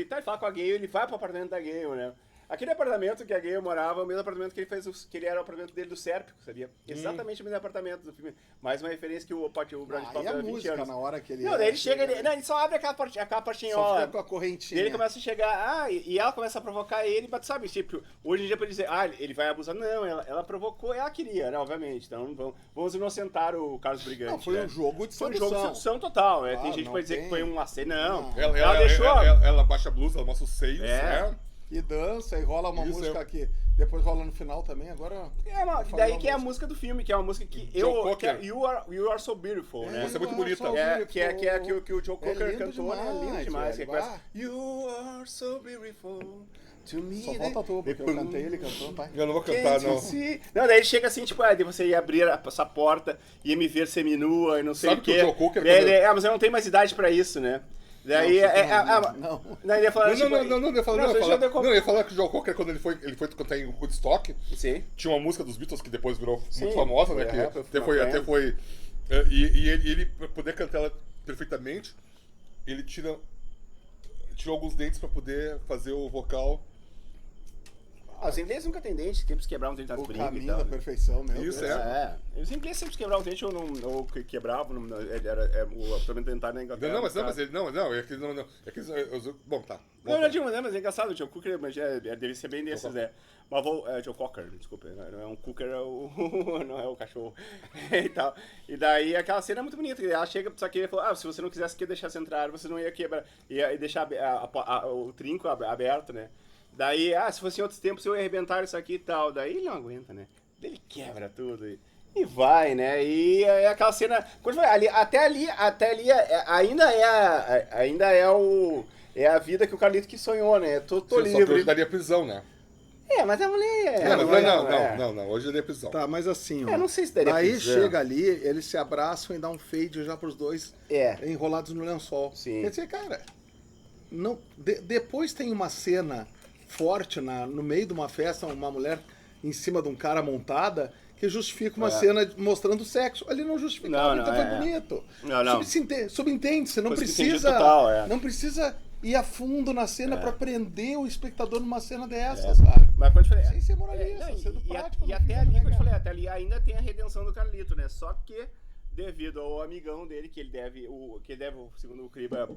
tá falando com a Gale, ele vai pro apartamento da Gale, né? Aquele apartamento que a Gale morava, é o mesmo apartamento que ele fez, que ele era o apartamento dele do Sérpico, sabia? Exatamente o mesmo apartamento do filme. Mais uma referência que o Brad Pitt a música, na hora que ele... Não, daí ele chega, ele só abre aquela portinhola. Só fica com a correntinha. Ele começa a chegar, e ela começa a provocar ele, mas sabe, tipo, hoje em dia pra ele dizer, ele vai abusar. Não, ela provocou, ela queria, né, obviamente. Então vamos inocentar o Carlos Brigante. Não, foi um jogo de sedução. Foi um jogo de sedução total, né? Tem gente que vai dizer que foi um aceno, não. Ela deixou... Ela baixa a blusa, ela mostra os seios, né? E dança, e rola uma música que depois rola no final também, agora... Daí que é a música do filme, que é uma música que You Are So Beautiful, né? Você é muito bonita. Que é que o Joe Cocker cantou, né? Lindo demais. You Are So Beautiful to Me. Só falta tu, porque eu cantei, ele cantou, pai. Eu não vou cantar, não. Não, daí ele chega assim, tipo, de você ir abrir essa porta, ia me ver seminua e não sei o quê. Sabe que o Joe Cocker... Mas eu não tenho mais idade pra isso, né? Daí não. Daí ele fala, eu ia falar que o Joe Cocker, quando ele foi cantar em Woodstock, sim, tinha uma música dos Beatles que depois virou muito famosa, né? Que até foi. E ele, pra poder cantar ela perfeitamente, ele tirou alguns dentes pra poder fazer o vocal. Os ingleses nunca têm dente, tem que quebrar um dente nas brincas. O caminho da perfeição, meu Isso, Deus. Os ingleses sempre quebravam um dente ou quebravam, o apartamento dentário na Inglaterra. Não, é que não. É que bom, tá. Mas é engraçado, o Joe Cocker, mas deve ser bem desses, né? Mas Joe Cocker, desculpa, não é um Cocker, não é o cachorro e tal. E daí aquela cena é muito bonita, ela chega, só que ele falou, se você não quisesse que deixasse entrar, você não ia quebrar, ia deixar o trinco aberto, né? Daí, se fosse em outros tempos, eu ia arrebentar isso aqui e tal. Daí ele não aguenta, né? Daí ele quebra tudo e vai, né? E é aquela cena... Até ali ainda é a vida que o Carlito que sonhou, né? Tô livre. Só que hoje daria prisão, né? Mas a mulher... Não, hoje daria prisão. Tá, mas assim, ó... não sei se daria prisão. Aí chega ali, eles se abraçam e dá um fade já pros dois enrolados no lençol. Sim. Quer dizer, cara... Depois tem uma cena... forte no meio de uma festa, uma mulher em cima de um cara montada, que justifica uma cena mostrando sexo. Ali não justificava, então foi bonito. Não. Subentende, você não precisa, não precisa ir a fundo na cena pra prender o espectador numa cena dessa, sabe? Mas quando eu falei, sem ser moralista, sendo prático. E até ali, quando eu falei, até ali ainda tem a redenção do Carlito, né? Só que devido ao amigão dele, que ele deve, segundo o Kriba,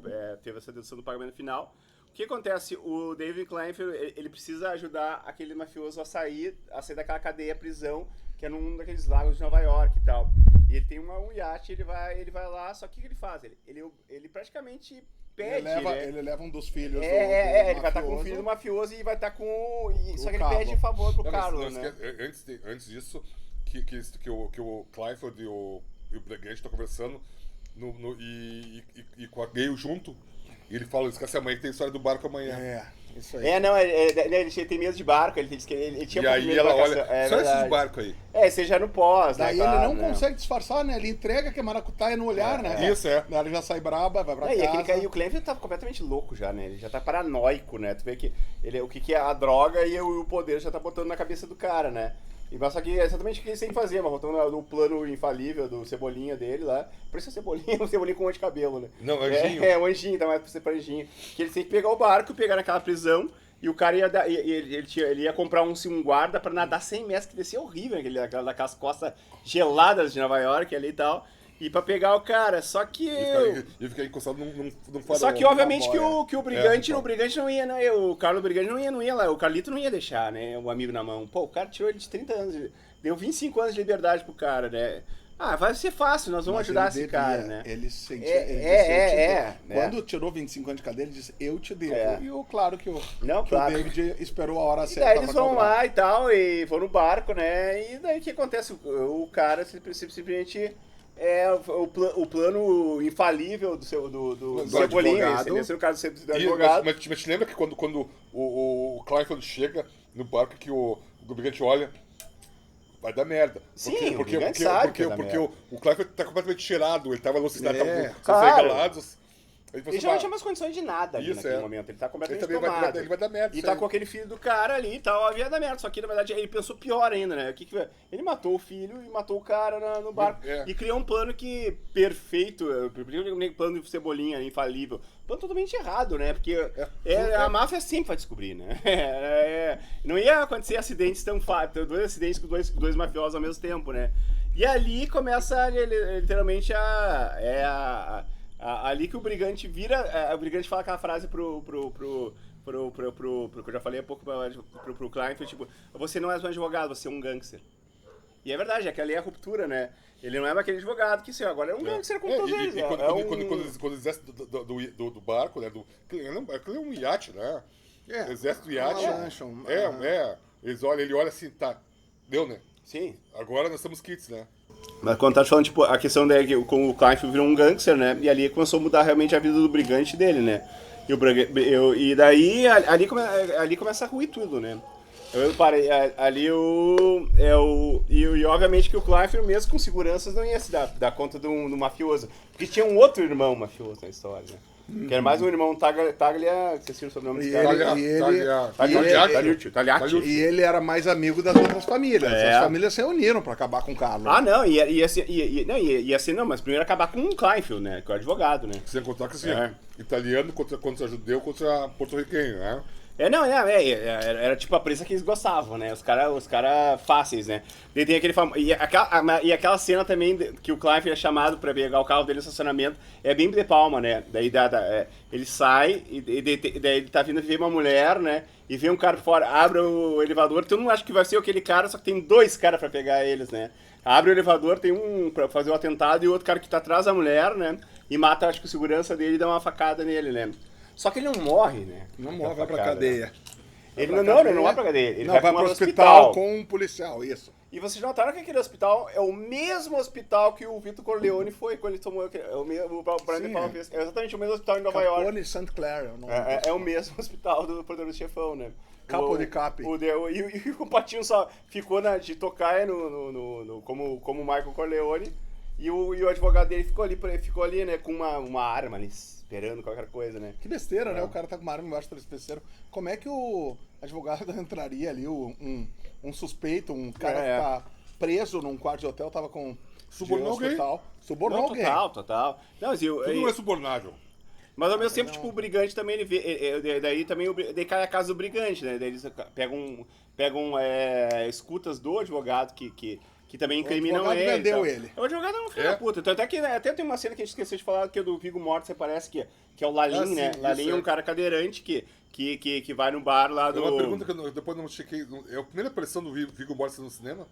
teve essa redenção do pagamento final. O que acontece? O David Kleinfeld, ele precisa ajudar aquele mafioso a sair daquela cadeia, prisão, que é num daqueles lagos de Nova York e tal. E ele tem um iate, ele vai lá, só que o que ele faz? Ele praticamente pede, né? Ele leva um dos filhos do ele vai estar com o mafioso. filho do mafioso e vai estar com... Só que ele Cabo. pede favor pro Não, mas Carlos, não né? esquece, antes disso, que o Clifford e o Brigante estão conversando e com a Gale junto. E ele fala, esquece amanhã que tem história do barco amanhã. Isso aí. Ele tem medo de barco, ele tinha E aí medo ela da olha, caça- só verdade. esses barcos aí. Seja no pós, né? Daí claro, ele não né? consegue disfarçar, né? Ele entrega que é maracutaia no olhar, né? Isso, é. Daí ele já sai braba, vai pra E casa. o Clancy tá completamente louco já, né? Ele já tá paranoico, né? Tu vê que o que é a droga e o poder já tá botando na cabeça do cara, né? Mas só que é exatamente o que eles têm que fazer, mas voltando no plano infalível do Cebolinha dele lá. Por isso é Cebolinha, um Cebolinha com um monte de cabelo, né? Não, anjinho. O anjinho, tá mais pra ser pra anjinho. Que eles têm que pegar o barco, pegar naquela prisão, e o cara ele ia comprar um guarda pra nadar 100 metros, que descia horrível, né? Aquelas costas geladas de Nova York ali e tal. E pra pegar o cara, só que... E ficar encostado num farol. Só que, obviamente, que boia. o Brigante, então. o Brigante não ia, né? O Carlos Brigante não ia lá. O Carlito não ia deixar, né? O amigo na mão. Pô, o cara tirou ele de 30 anos. Deu 25 anos de liberdade pro cara, né? Vai ser fácil, nós vamos Mas ajudar ele esse cara, devia, né? Ele sentia. né? Quando tirou 25 anos de cadeia, ele disse, eu te devo. É. E claro que o Claro. David esperou a hora E certa daí pra eles vão cobrar. lá e tal, e vão no barco, né? E daí o que acontece? O cara simplesmente... o plano infalível do Cebolinha, advogado. esse é o caso do E, advogado. mas te lembra que quando o Clifford chega no barco que o Brigante olha, vai dar merda. Sim, o Brigante sabe que vai dar porque merda. o Clifford tá completamente cheirado, ele tava alucinado, tava com os claro. regalados. Aí Ele você já não fala, tinha mais condições de nada ali Isso, naquele é. momento. Ele tá completamente Ele também tomado. ele vai dar merda. E isso tá aí. com aquele filho do cara ali e tal, ia dar merda. Só que, na verdade, ele pensou pior ainda, né? Ele matou o filho e matou o cara no barco. É. E criou um plano perfeito, um plano de Cebolinha, infalível. Plano totalmente errado, né? Porque a máfia sempre vai descobrir, né? Não ia acontecer acidentes tão fáceis, dois acidentes com dois mafiosos ao mesmo tempo, né? E ali começa, literalmente, ali que o Brigante vira. O Brigante fala aquela frase pro que eu já falei há pouco pro Clive, tipo, você não é um advogado, você é um gangster. E é verdade, é que ali é a ruptura, né? Ele não é aquele advogado que agora é um gangster com todos eles. Quando eles descem do barco, né? Aquilo é um iate, né? Exército do iate. lancha, Ele olha assim, tá, deu, né? Sim. Agora nós estamos kits, né? Mas quando tá falando, tipo, a questão daí que o Clive virou um gangster, né? E ali começou a mudar realmente a vida do Brigante dele, né? E daí ali começa a ruir tudo, né? Eu parei, ali e obviamente que o Clive, mesmo com seguranças, não ia se dar conta do mafioso. Porque tinha um outro irmão mafioso na história, né? Que era mais um irmão Taglia, esqueci o sobrenome desse cara. Tagliati. E ele era mais amigo das outras famílias. É. As famílias se uniram pra acabar com o Carlos. Não, ia ser, mas primeiro acabar com o Kleinfeld, né? Que é o advogado, né? Sem contar que assim, É. italiano contra judeu contra porto-riquenho, né? Era tipo a presa que eles gostavam, né? Os cara fáceis, né? Daí tem aquele famoso. E aquela cena também que o Clive é chamado pra pegar o carro dele no estacionamento é bem de palma, né? Daí ele sai e daí ele tá vindo ver uma mulher, né? E vê um cara fora, abre o elevador. Todo mundo acha que vai ser aquele cara, só que tem dois caras pra pegar eles, né? Abre o elevador, tem um pra fazer o atentado e o outro cara que tá atrás da mulher, né? E mata, acho que o segurança dele e dá uma facada nele, né? Só que ele não morre, né? Não morre, vai pra facada, cadeia. né? Ele não vai pra cadeia. Ele Vai pro pro hospital com um policial, isso. E vocês notaram que aquele hospital é o mesmo hospital que o Vitor Corleone foi quando ele tomou... o Brian De Palma fez. É exatamente o mesmo hospital em Nova York. Capone St. Clair. É o mesmo hospital do Poderoso Chefão, né? Capo de Capi. E o Patinho só ficou de tocaia como Michael Corleone. E o advogado dele ficou ali, né? Com uma arma ali, esperando qualquer coisa, né? Que besteira, né? O cara tá com uma arma embaixo do travesseiro. Como é que o advogado entraria ali, um suspeito, um cara que tá preso num quarto de hotel, tava com... Subornou alguém. Subornou alguém. Total. Não, mas Tudo não é subornável. Mas ao mesmo tempo, tipo, o Brigante também, ele vê... Daí também daí cai a casa do Brigante, né? Daí eles pegam escutas do advogado que também incriminam advogado ele. vendeu então. ele. O advogado é um filho da puta. Então, até tem uma cena que a gente esqueceu de falar, que é do Viggo Mortensen, parece que é o Lalin, sim, né? isso Lalin é um cara cadeirante que vai no bar lá É do... uma pergunta que eu depois não chequei. É a primeira aparição do Viggo Mortensen no cinema?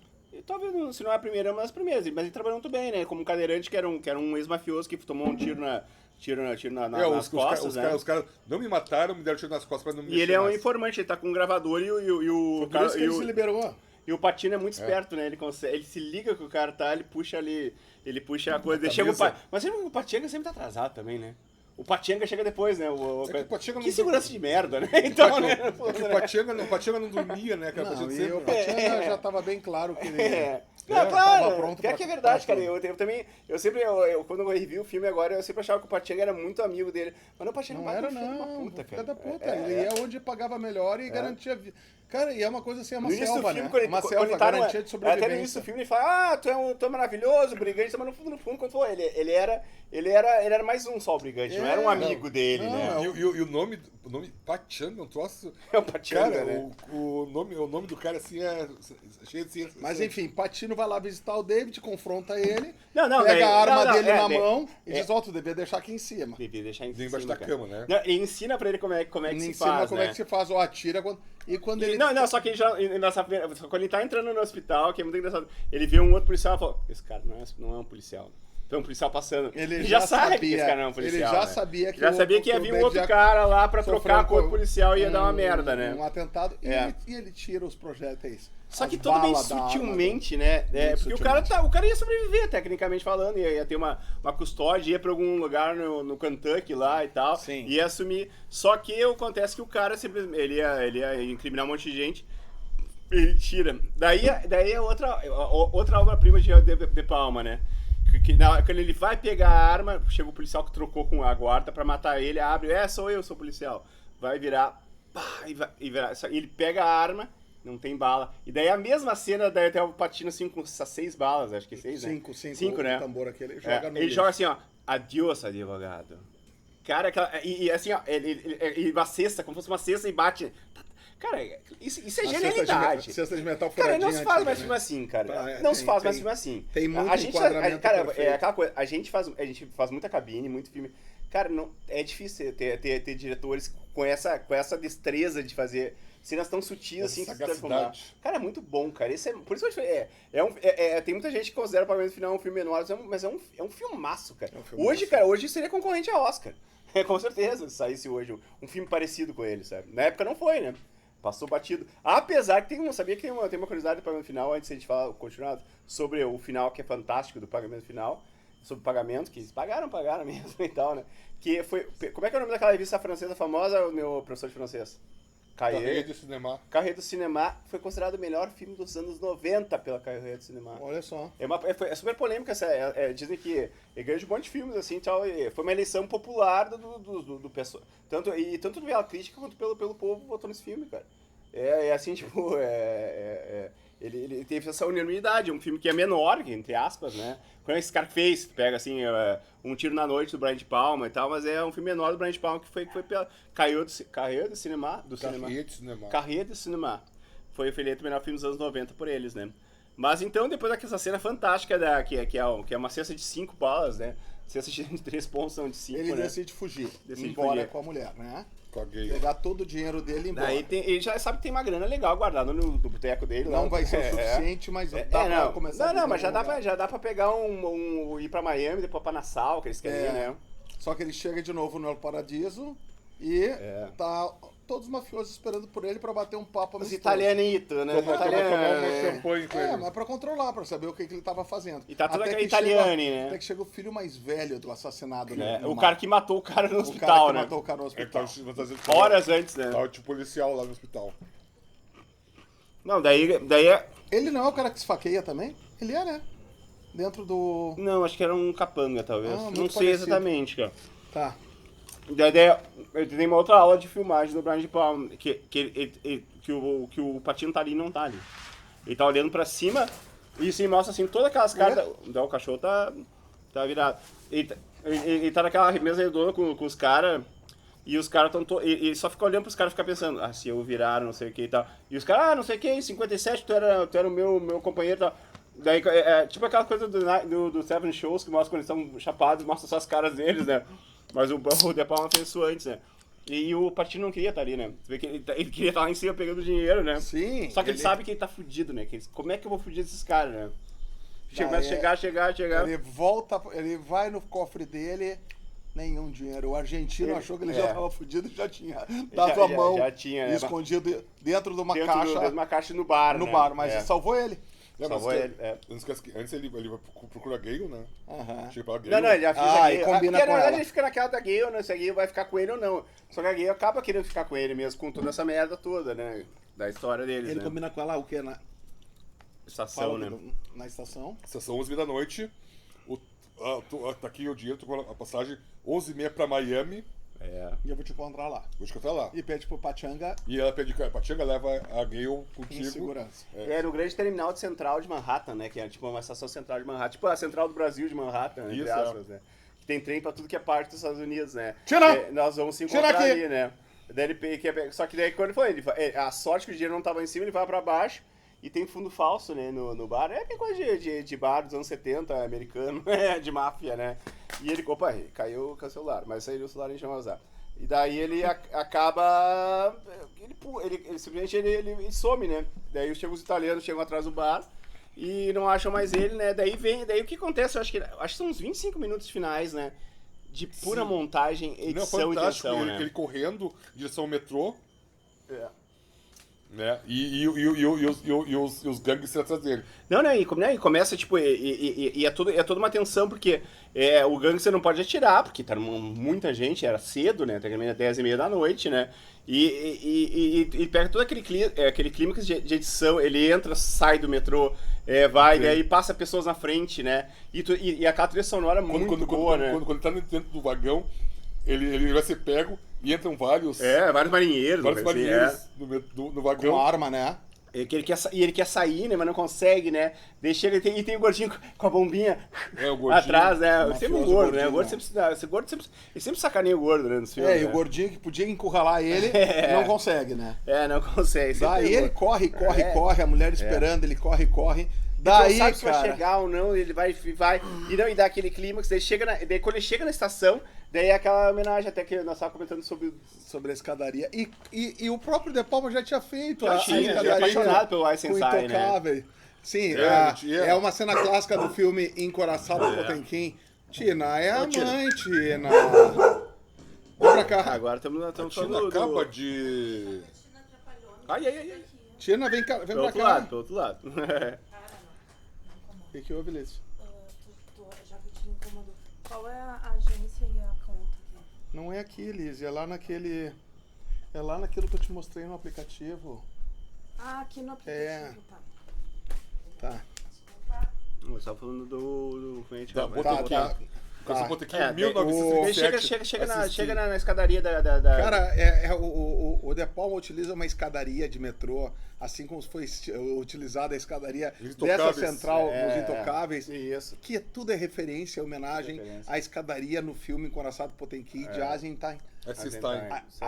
talvez, se não é a primeira, é uma das primeiras. Mas ele trabalhou muito bem, né? Como um cadeirante que era um ex-mafioso que tomou um tiro nas costas, né? Os caras não me mataram, me deram tiro nas costas pra não me E ele é um mais. informante, ele tá com um gravador e o Por isso que ele se liberou. E o Patino é muito esperto, né? Ele se liga que o cara tá, ele puxa a coisa. Ele chega Mas sempre o Patianga sempre tá atrasado também, né? O Patianga chega depois, né? Que segurança de merda, né? Então, né? Porque o Patianga não dormia, né, cara? Não, Sempre- e o Patianga já tava bem claro que ele... Não, tava claro, pronto pior pra- que é verdade, pra cara. Eu também, quando eu revi o filme agora, eu sempre achava que o Patianga era muito amigo dele. Mas não, o Patianga Não é um era, filho de uma não. puta, Filho cara. da puta. Ele ia onde pagava melhor e garantia... Cara, e é uma coisa assim, é uma No início do selva, filme, né? quando Uma ele selva, tá garantia de até no início sobrevivência. do filme ele fala, tu é maravilhoso, brigante, mas no fundo, quando falou, ele era mais um só brigante, não era um amigo dele, não, né? E o nome Patianga, um troço. É o Patianga, Cara, né? o nome do cara assim é cheio de ciência. Mas enfim, Patino vai lá visitar o David, confronta ele, Não, pega daí- a arma não, dele é, na daí- mão e é. diz, ó, tu devia deixar aqui em cima. Devia deixar em Embaixo cima, da cara. cama, né? Não, e ensina pra ele como é que Ele se ensina faz, como né? é que se faz, ó, atira e quando ele... Não, só que quando ele tá entrando no hospital, que é muito engraçado, ele vê um outro policial e fala, esse cara não é um policial. Então um policial passando. Ele já já sabe que sabia, esse cara não é um policial. ele já né? sabia Já sabia que ia o vir um David outro já cara lá pra sofreu trocar com o outro policial e ia dar uma um- merda, né? Um atentado É. e ele tira os projéteis. Só que as tudo bem balas da arma sutilmente, né? Muito Porque sutilmente. o cara ia sobreviver, tecnicamente falando, ia ter uma custódia, ia pra algum lugar no Kentucky lá e tal, Sim. ia assumir. Só que acontece que o cara simplesmente, ele ia incriminar um monte de gente, ele tira. Daí é outra obra-prima de Palma, né? Quando ele vai pegar a arma, chega o policial que trocou com a guarda pra matar ele, abre, sou eu, sou policial. Vai virar, pá, e virar. Ele pega a arma, não tem bala. E daí a mesma cena, daí até o Patino assim com 6 balas, acho que 6, né? Cinco, né? o tambor aquele joga no Ele lixo. joga assim, ó, adiós, advogado. Cara, e assim, ó, ele uma cesta, como se fosse uma cesta e bate. Cara, isso é Uma genialidade. cesta de metal Cara, furadinha. não se faz mais antiga, filme assim, cara. Tá, Não se faz mais tem- filme assim. tem muito a gente enquadramento cara, perfeito. é aquela coisa, a gente faz muita cabine, muito filme. Cara, não, é difícil ter diretores com essa destreza de fazer cenas tão sutis assim que se transformar. Sagacidade. Cara, é muito bom, cara. Por isso que tem muita gente que considera o Pagamento Final um filme menor, mas é um filmaço, cara. É um filmaço. Hoje seria concorrente a Oscar. Com certeza, se saísse hoje um filme parecido com ele, sabe? Na época não foi, né? Passou batido. Apesar que sabia que tem uma curiosidade do Pagamento Final, antes de a gente falar continuado, sobre o final que é fantástico do Pagamento Final, sobre o pagamento, que eles pagaram mesmo e tal, né? Que foi. Como é que é o nome daquela revista francesa famosa, o meu professor de francês? Carreira de cinema. Carré do Cinema foi considerado o melhor filme dos anos 90 pela Carré do Cinema. Olha só. É super polêmica essa. Dizem que ele ganhou de um monte de filmes, assim, tal, e foi uma eleição popular do pessoal. Tanto pela crítica quanto pelo povo votou nesse filme, cara. É assim, tipo, ele teve essa unanimidade, um filme que é menor, entre aspas, né? Quando esse cara fez, pega assim, Um Tiro na Noite do Brian De Palma e tal, mas é um filme menor do Brian De Palma que foi pela Carré do Cinema. Carreira de cinema. Carré de Cinema. Foi eleito o melhor filme dos anos 90 por eles, né? Mas então, depois daquela cena fantástica, que é uma cesta de 5 balas, né? Cesta de 3 pontos são de 5, Ele né? decide fugir. Decide embora fugir. com a mulher, né? Com a gay. Pegar todo o dinheiro dele e ir embora. Daí ele já sabe que tem uma grana legal guardada no boteco dele. Não lá. vai ser o suficiente, mas dá pra não. começar a Não, viver mas já num dá, lugar. já dá pra pegar ir pra Miami, depois pra Nassau, que eles querem, É. né? Só que ele chega de novo no El Paradiso e tá todos os mafiosos esperando por ele pra bater um papo Os amistoso. italianitos, né? Tomar Italiano, um né? champanhe com É, ele. mas pra controlar, pra saber o que ele tava fazendo. E tá tudo Até aquele que chega- italiane, né? Até que chega o filho mais velho do assassinado. O cara que matou o cara no O hospital, cara que né? matou o cara no É que hospital. tava fazendo Horas antes, né? Tava tipo policial lá no hospital. Não, daí é... Ele não é o cara que esfaqueia também? Ele é, né? Dentro do... Não, acho que era um capanga, talvez. Ah, muito Não sei parecido. exatamente, cara. Tá. Daí eu tenho uma outra aula de filmagem do Brian De Palma, que o Patino tá ali e não tá ali. Ele tá olhando pra cima e assim, mostra assim, todas aquelas caras... O cachorro tá virado. Ele tá naquela mesa redonda com os caras... E os caras estão... Ele só fica olhando pros caras e fica pensando, se eu virar, não sei o que e tal. E os caras, não sei o que, em 57 tu era o meu companheiro e tal. Daí, tipo aquela coisa do Seven Shows que mostra quando eles estão chapados, mostra só as caras deles, né? Mas o De Palma fez isso antes, né? E o Patino não queria estar ali, né? Você vê que ele queria estar lá em cima pegando dinheiro, né? Sim. Só que ele sabe que ele tá fudido, né? Como é que eu vou fugir desses caras, né? Começa Daí a chegar. Ele volta, ele vai no cofre dele, nenhum dinheiro. O argentino achou que ele já tava fudido e já tinha dado a mão já tinha, né? escondido dentro de uma Dentro caixa. de uma caixa no bar, no né? bar, mas salvou ele. Salvou ele, Não esquece que antes ele procura Gale, né? Aham. Chega pra Gale. Não, ele já fez a Gale. e combina Porque, com na verdade, ela. ele fica naquela da Gale, né? Se a Gale vai ficar com ele ou não. Só que a Gale acaba querendo ficar com ele mesmo, com toda essa merda toda, né? Da história deles, Ele né? combina com ela o quê? Na Estação, né? Na estação. São 11h da noite. Tá aqui o dinheiro, tô com a passagem 11h30 pra Miami. E eu vou te encontrar lá. Vou te contar lá. E pede pro Pachanga E ela pede que a Pachanga leva a Gale em contigo. segurança. É no grande terminal de central de Manhattan, né? Que é tipo uma estação central de Manhattan. Tipo a central do Brasil de Manhattan, entre Isso, aspas, né? Que tem trem pra tudo que é parte dos Estados Unidos, né? Tira! Nós vamos se Tira encontrar aqui! ali, né? Daí só que daí quando ele foi, a sorte que o dinheiro não tava em cima, ele vai pra baixo e tem fundo falso, né, no bar. É que coisa de bar dos anos 70, americano, de máfia, né? E ele, opa, caiu o celular, mas saiu o celular em chama usar. E daí ele acaba. Ele simplesmente ele some, né? Daí chegam os italianos, chegam atrás do bar e não acham mais ele, né? Daí o que acontece? Eu acho que são uns 25 minutos finais, né? De pura montagem, Não, edição e fantástico. tensão, Ele, né? ele correndo em direção ao metrô, É. né? E os gangsters atrás dele. Não, e começa, tipo, e é toda uma tensão, porque o gangster não pode atirar, porque tá muita gente, era cedo, né, até 10h30 da noite, né, e pega todo aquele clímax de edição, ele entra, sai do metrô, vai, Sim. daí passa pessoas na frente, né, e aquela trilha sonora muito boa, né. Quando ele tá dentro do vagão, ele vai ser pego e entram vários Vários marinheiros. marinheiros no vagão. Com arma, né? Ele quer sair, né, mas não consegue, né? Daí chega e tem o gordinho com a bombinha O gordinho. atrás, né? Mafioso Sempre um gordo, né? gordinho, O gordo ele sempre sacaneia o gordo, né? Nos filmes, E né? o gordinho que podia encurralar ele, não consegue, né? Não consegue. sempre Daí tem o ele gordo. corre, a mulher esperando, ele corre. Tu Daí, não sabe se cara... vai chegar ou não, ele vai e dá aquele clímax, daí quando ele chega na estação, daí é aquela homenagem até que nós estávamos comentando sobre a escadaria. E o próprio De Palma já tinha feito Já tinha, já é apaixonado pelo Eisenstein, né? Intocável. Sim, tinha. é uma cena clássica do filme Encoraçado Potemkin. Tina, é a Tina. mãe, Tina. Vem pra cá. Agora estamos Tina falando acaba de... Ai. Tina, vem pra Pelo outro cá. lado, pelo outro lado. O que houve, Liz? Já que te incomodou. Qual é a agência e a conta aqui? Não é aqui, Liz, é lá naquele... É lá naquilo que eu te mostrei no aplicativo. Ah, aqui no aplicativo, tá. Tá. Eu só falando do cliente. Da rapaz. Botequim. Tá. Essa Botequim É, em 1907. Chega na escadaria da... Cara, o De Palma utiliza uma escadaria de metrô, assim como foi utilizada a escadaria Os dessa Intocáveis. central nos Intocáveis, Isso. que tudo é referência, homenagem Referência. à escadaria no filme Encoraçado Potemkin de Eisenstein. Eisenstein.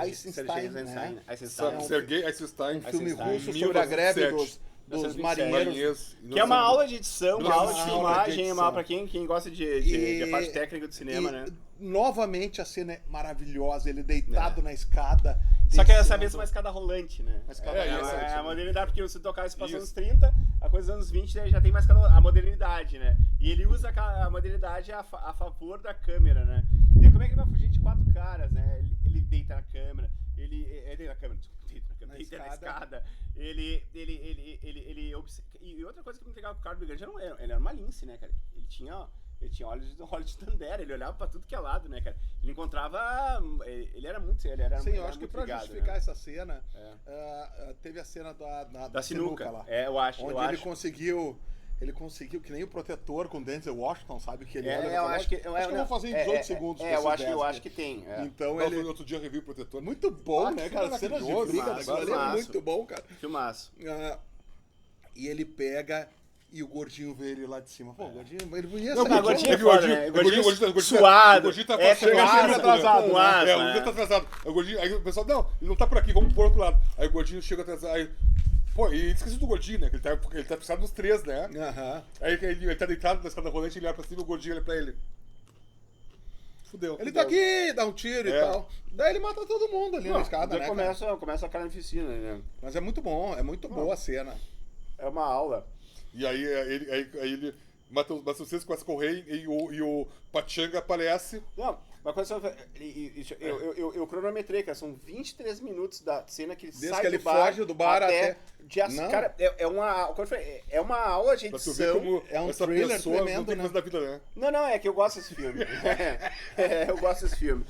Eisenstein, né? Sergei Eisenstein. Um filme Eisenstein. russo sobre a greve 1907. dos 1927. marinheiros. Que é uma aula de edição, uma aula de Uma aula de filmagem, edição. uma aula pra quem gosta de parte técnica do cinema, E, né? novamente a cena é maravilhosa, ele deitado na escada. Só que dessa descendo. vez é uma escada rolante, né? É a modernidade, porque se tocar se passou Isso. nos 30, a coisa dos anos 20 daí já tem mais a modernidade, né? E ele usa a modernidade a favor da câmera, né? E como é que ele vai fugir de 4 caras, né? Ele deita na câmera, ele deita na câmera, deita na escada. E outra coisa que me entregava com o Carlos Brigante, ele era uma lince, né, cara? Ele tinha olhos de Tandera, ele olhava pra tudo que é lado, né, cara? Ele encontrava... Ele era muito... Ele era Sim, eu era acho que muito pra ligado, justificar né? essa cena, teve a cena da sinuca lá. eu acho. Onde ele conseguiu, que nem o protetor com Denzel Washington, sabe? Que ele olha e eu fala, acho que... eu vou fazer em 18 segundos. com eu esses 10 acho aqui." que tem. Então Ele... ele... Outro dia eu revi o Protetor. Muito bom, né, que cara? Cenas de maravilhoso, briga massa, daquilo ali é massa. muito bom, cara. Filmaço. E ele pega e o gordinho vê ele lá de cima. Pô, o gordinho, ele podia Não, sair o gordinho é de- foda, né? O gordinho suado. O gordinho tá chega sempre atrasado, com né? asa, O gordinho tá atrasado. Aí o gordinho, aí o pessoal, não, ele não tá por aqui, vamos pro outro lado. Aí o gordinho chega atrasado. Aí, pô, e esqueci do gordinho, né? Que ele tá fixado nos 3, né? Aham. Aí ele tá deitado na escada rolante, ele olha pra cima e o gordinho olha pra ele. fudeu. Ele tá aqui, dá um tiro e tal. Daí ele mata todo mundo ali na escada, daí né, cara? começa a cara na piscina, né? Mas é muito bom, é muito boa a cena. É uma aula. E aí ele mata os seis, começa a correr e o Pachanga aparece. Não, mas quando você... Eu cronometrei, cara, são 23 minutos da cena que ele Desde sai que ele do bar foge do bar até... Não. Cara, é uma aula de Pra tu ver edição. como é um essa thriller pessoa não tremendo, tem né? coisa da vida, né? Não, é que eu gosto desse filme. Eu gosto desse filme.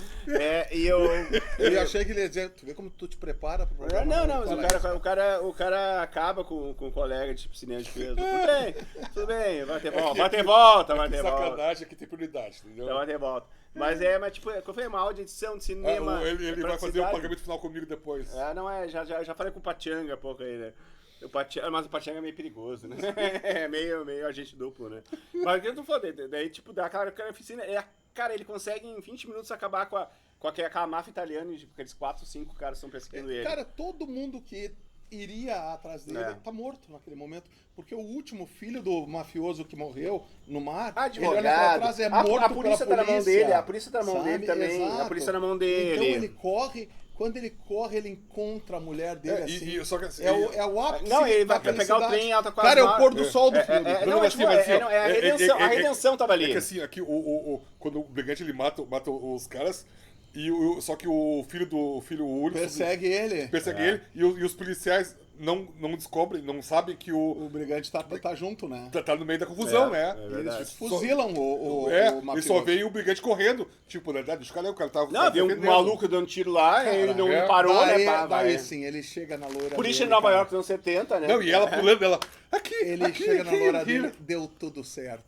E eu... Eu achei que ele ia dizer, tu vê como tu te prepara pro programa? Não, mas o cara acaba com o colega de cinema de peso. Tudo bem, vai ter volta. Sacanagem, aqui tem prioridade, entendeu? Vai ter volta. Mas tipo, foi uma aula de edição de cinema. Ele vai fazer o pagamento final comigo depois. Já falei com o Pachanga, pouco aí, né? Mas o Pachanga é meio perigoso, né? É meio agente duplo, né? Mas o que eu tô falando, daí, tipo, dá aquela oficina. Cara, ele consegue em 20 minutos acabar com aquela máfia italiana, tipo, aqueles 4, 5 caras estão perseguindo ele. Cara, todo mundo que iria atrás dele tá morto naquele momento. Porque o último filho do mafioso que morreu no mar, advogado, ele olha pra trás, é morto a polícia pela tá na mão polícia. dele, a polícia tá na mão dele também, Exato. a polícia tá na mão dele. Então ele corre, quando ele corre, ele encontra a mulher dele, assim. Só que assim, é o ápice Não, ele da vai pegar o felicidade. trem em alta quase. Cara, é o pôr do sol do filme. A redenção tava ali. É que assim, aqui quando o brigante ele mata os caras, só que o filho único Persegue ele. e os policiais não descobrem, não sabem que O brigante tá junto, né? tá no meio da confusão, né? Eles fuzilam o mafioso. Eles só veem o brigante correndo. Tipo, na verdade, o cara tava. Não, viu um maluco dando tiro lá, ele não parou, daí, né? Daí sim, ele chega na loira Polícia dele, de Nova cara. York dos anos 70, né? Não, e ela pulando, ela. Aqui! Ele chega na loira dele, deu tudo certo.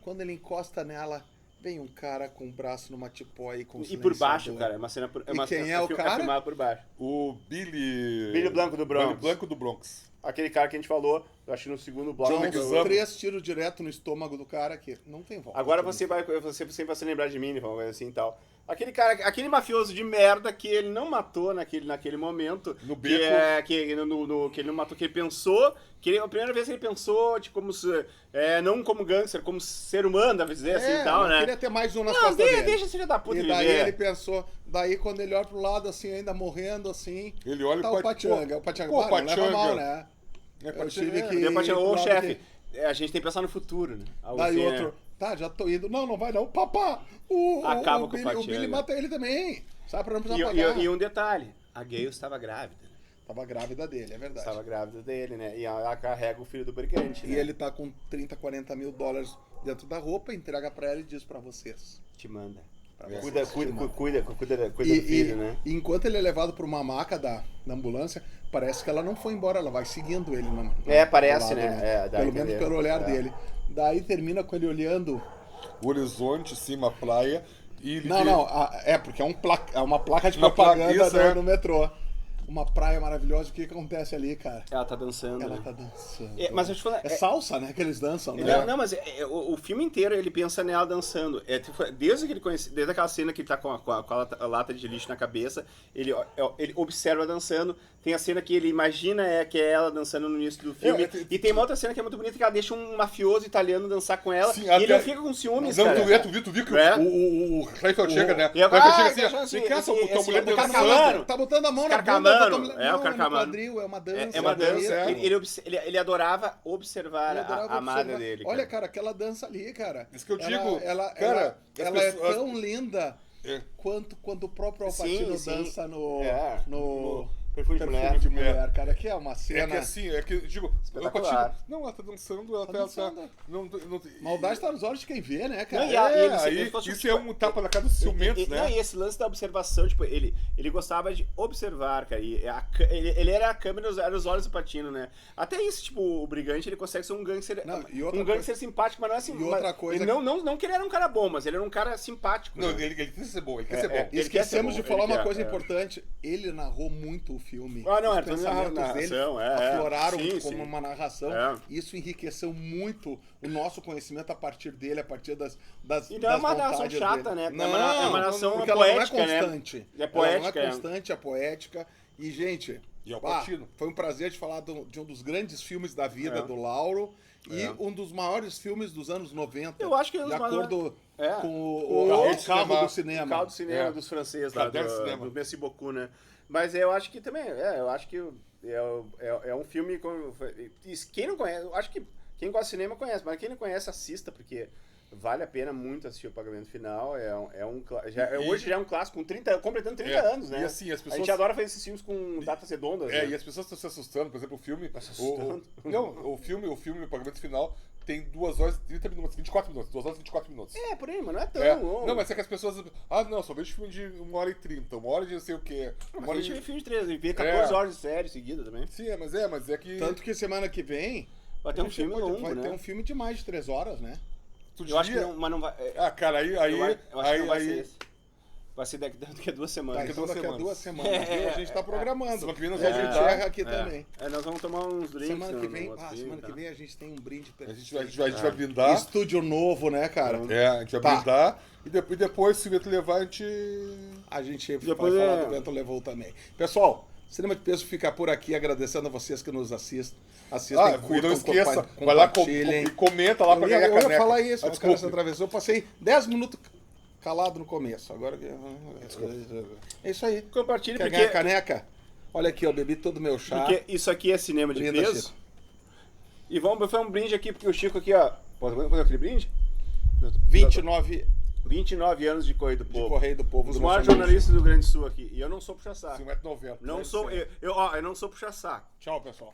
Quando ele encosta nela, vem um cara com o braço numa tipóia com E por baixo, cara, é uma cena por E quem é o cara? filmado por baixo. O Billy Blanco do Bronx. Billy Blanco do Bronx. Aquele cara que a gente falou, eu acho que no segundo bloco. São 3 tiros direto no estômago do cara que não tem volta. Agora você sempre vai se lembrar de mim, uma coisa assim e tal. Aquele cara, aquele mafioso de merda que ele não matou naquele momento. No beco. Que ele não matou, que ele pensou. A primeira vez que ele pensou, tipo, não como gangster, como ser humano, deve dizer assim e tal, né? Queria ter mais um nas Não, costas dele. deixa esse filho da puta E daí viver. ele pensou, daí quando ele olha pro lado assim, ainda morrendo assim, Ele olha tá pro o Pachanga. O Pachanga, Pô, não leva Pachanga. mal, né? É, Eu tive que... Daí o Pachanga, ô pro lado chefe, que- a gente tem que pensar no futuro, né? Algo Daí assim, outro, né? tá, já tô indo. Não vai não. Papá! Acaba com o Billy, Pachanga. o Billy mata ele também. Sabe, pra não precisar pagar. E um detalhe, a Gale estava grávida. Tava grávida dele, é verdade. Estava grávida dele, né? E ela carrega o filho do brigante, E né? ele tá com 30, 40 mil dólares dentro da roupa, entrega pra ela e diz pra vocês. Te manda. Pra Cuida vocês, te manda. do filho, né? E enquanto ele é levado pra uma maca da ambulância, parece que ela não foi embora, ela vai seguindo ele. Parece, do né? lado, É, dá a pelo menos entender. pelo olhar É. dele. Daí termina com ele olhando. O horizonte, cima, a praia. E ele Porque é uma placa de Uma propaganda placa, isso, no metrô. Uma praia maravilhosa. O que acontece ali, cara? Ela tá dançando. Ela né? tá dançando. Mas eu te falo, É salsa, né? Que eles dançam, né? Não, mas o filme inteiro ele pensa nela dançando. Desde que ele conhece, desde aquela cena que ele tá com a lata de lixo na cabeça, ele observa dançando. Tem a cena que ele imagina que é ela dançando no início do filme. E tem uma outra cena que é muito bonita que ela deixa um mafioso italiano dançar com ela. Sim, e até- ele não fica com ciúmes, Não, cara. tu viu que É. o Reinfeldt chega, né? E eu- O Reinfeldt chega deixa assim, assim, vem cá, esse- tua esse- mulher o dançando. Carcamano. Tá botando a mão na Carcamano, bunda. é o no Carcamano. quadril, é uma dança. É uma dança. é. Ele adorava observar Ele adorava a amada observar. dele. Olha, cara, aquela dança ali, cara. Isso que eu digo, Ela cara, as é pessoas- tão linda É. quanto quando o próprio Al Pacino Sim. dança no Perfume de Perfume Mulher. de Mulher, cara. Que é uma É cena... que assim, digo, Espetacular. Pacino, não, ela tá dançando, ela Tá tá. dançando. Não, Maldade tá nos olhos de quem vê, né, cara? Não, e a- ele aí, fosse, isso tipo, é um tapa na cara dos ciumentos, Não, né? e esse lance da observação, tipo, ele gostava de observar, cara. E ele era a câmera, era os olhos do Pacino, né? Até isso, tipo, o brigante, ele consegue ser um gangster. Não, e outra um gangster simpático, mas não é assim. E outra coisa- Não que ele era um cara bom, mas ele era um cara simpático. Não, né? ele quer ser bom, ele quer ser bom. ele quer ser Esquecemos bom, de falar ele uma quer, coisa é. importante. Ele narrou muito o filme. Ah, não, Os é toda pensamentos narração, dele afloraram Sim, como sim. uma narração. É. Isso enriqueceu muito o nosso conhecimento a partir dele, a partir das E não é uma narração vontades chata, dele. né? Não, É uma narração porque poética, ela né? não é constante. É poética, Ela não é constante, é poética. E, gente, E é o Pacino. foi um prazer de falar de um dos grandes filmes da vida É. do Lauro. E É. um dos maiores filmes dos anos 90. Eu acho que é um de dos maiores. acordo com o o carro de carro cinema. do cinema. O carro do cinema É. dos franceses, lá, Caderno de cinema. do Merci Beaucoup, né? Mas eu acho que também, eu acho que é um filme... Quem não conhece, eu acho que quem gosta de cinema conhece, mas quem não conhece, assista, porque vale a pena muito assistir o Pagamento Final. Hoje já é um clássico, completando 30 anos, né? E assim, as A pessoas... gente adora fazer esses filmes com datas redondas, né? E as pessoas estão se assustando, por exemplo, o filme... assustando? o filme, o Pagamento Final, tem 2 horas e 30 minutos, 24 minutos, 2 horas e 24 minutos. Por aí, mas não é tão É. longo. Não, mas é que as pessoas... só vejo filme de 1h30, 1 hora de não sei o quê. Mas a gente vê filme de 13, vê 14 horas de série seguida também. Sim, mas é que... Tanto que semana que vem Vai ter um filme longo, vai né? ter um filme de mais de 3 horas, né? Eu acho que não, mas não vai... cara, aí... eu acho que não vai aí ser esse. Vai ser daqui a 2 semanas. Daqui duas a semanas. 2 semanas, viu? A gente tá programando. Semana que vem nós E a vamos gente brindar. erra aqui também. Nós vamos tomar uns drinks. Semana que no vem, outro filme, semana que tá? vem a gente tem um brinde A gente perfeito. vai brindar. Estúdio novo, né, cara? A gente vai Tá. brindar. E depois, se o vento levar, a gente... A gente Depois vai falar do Bento Levou também. Pessoal, Cinema de Peso fica por aqui, agradecendo a vocês que nos assistem. E não esqueça, vai lá e comenta lá pra ganhar a Eu ia caneca. falar isso, mas o cara se desculpe. atravessou. Eu passei 10 minutos calado no começo. Agora é isso aí. Compartilhe, Quer porque, ganhar caneca? Olha aqui, eu bebi todo o meu chá. porque isso aqui é cinema de Brinda, peso. Chico. E vamos fazer um brinde aqui, porque o Chico aqui, ó... Pode fazer aquele brinde? 29 29 anos de Correio do de Povo. Correio do Povo. Os do maiores nosso jornalistas do Rio Grande do Sul aqui. E eu não sou puxa-saco. 1,90 m. Não sou... Eu não sou puxa-saco. amigo. Tchau, pessoal.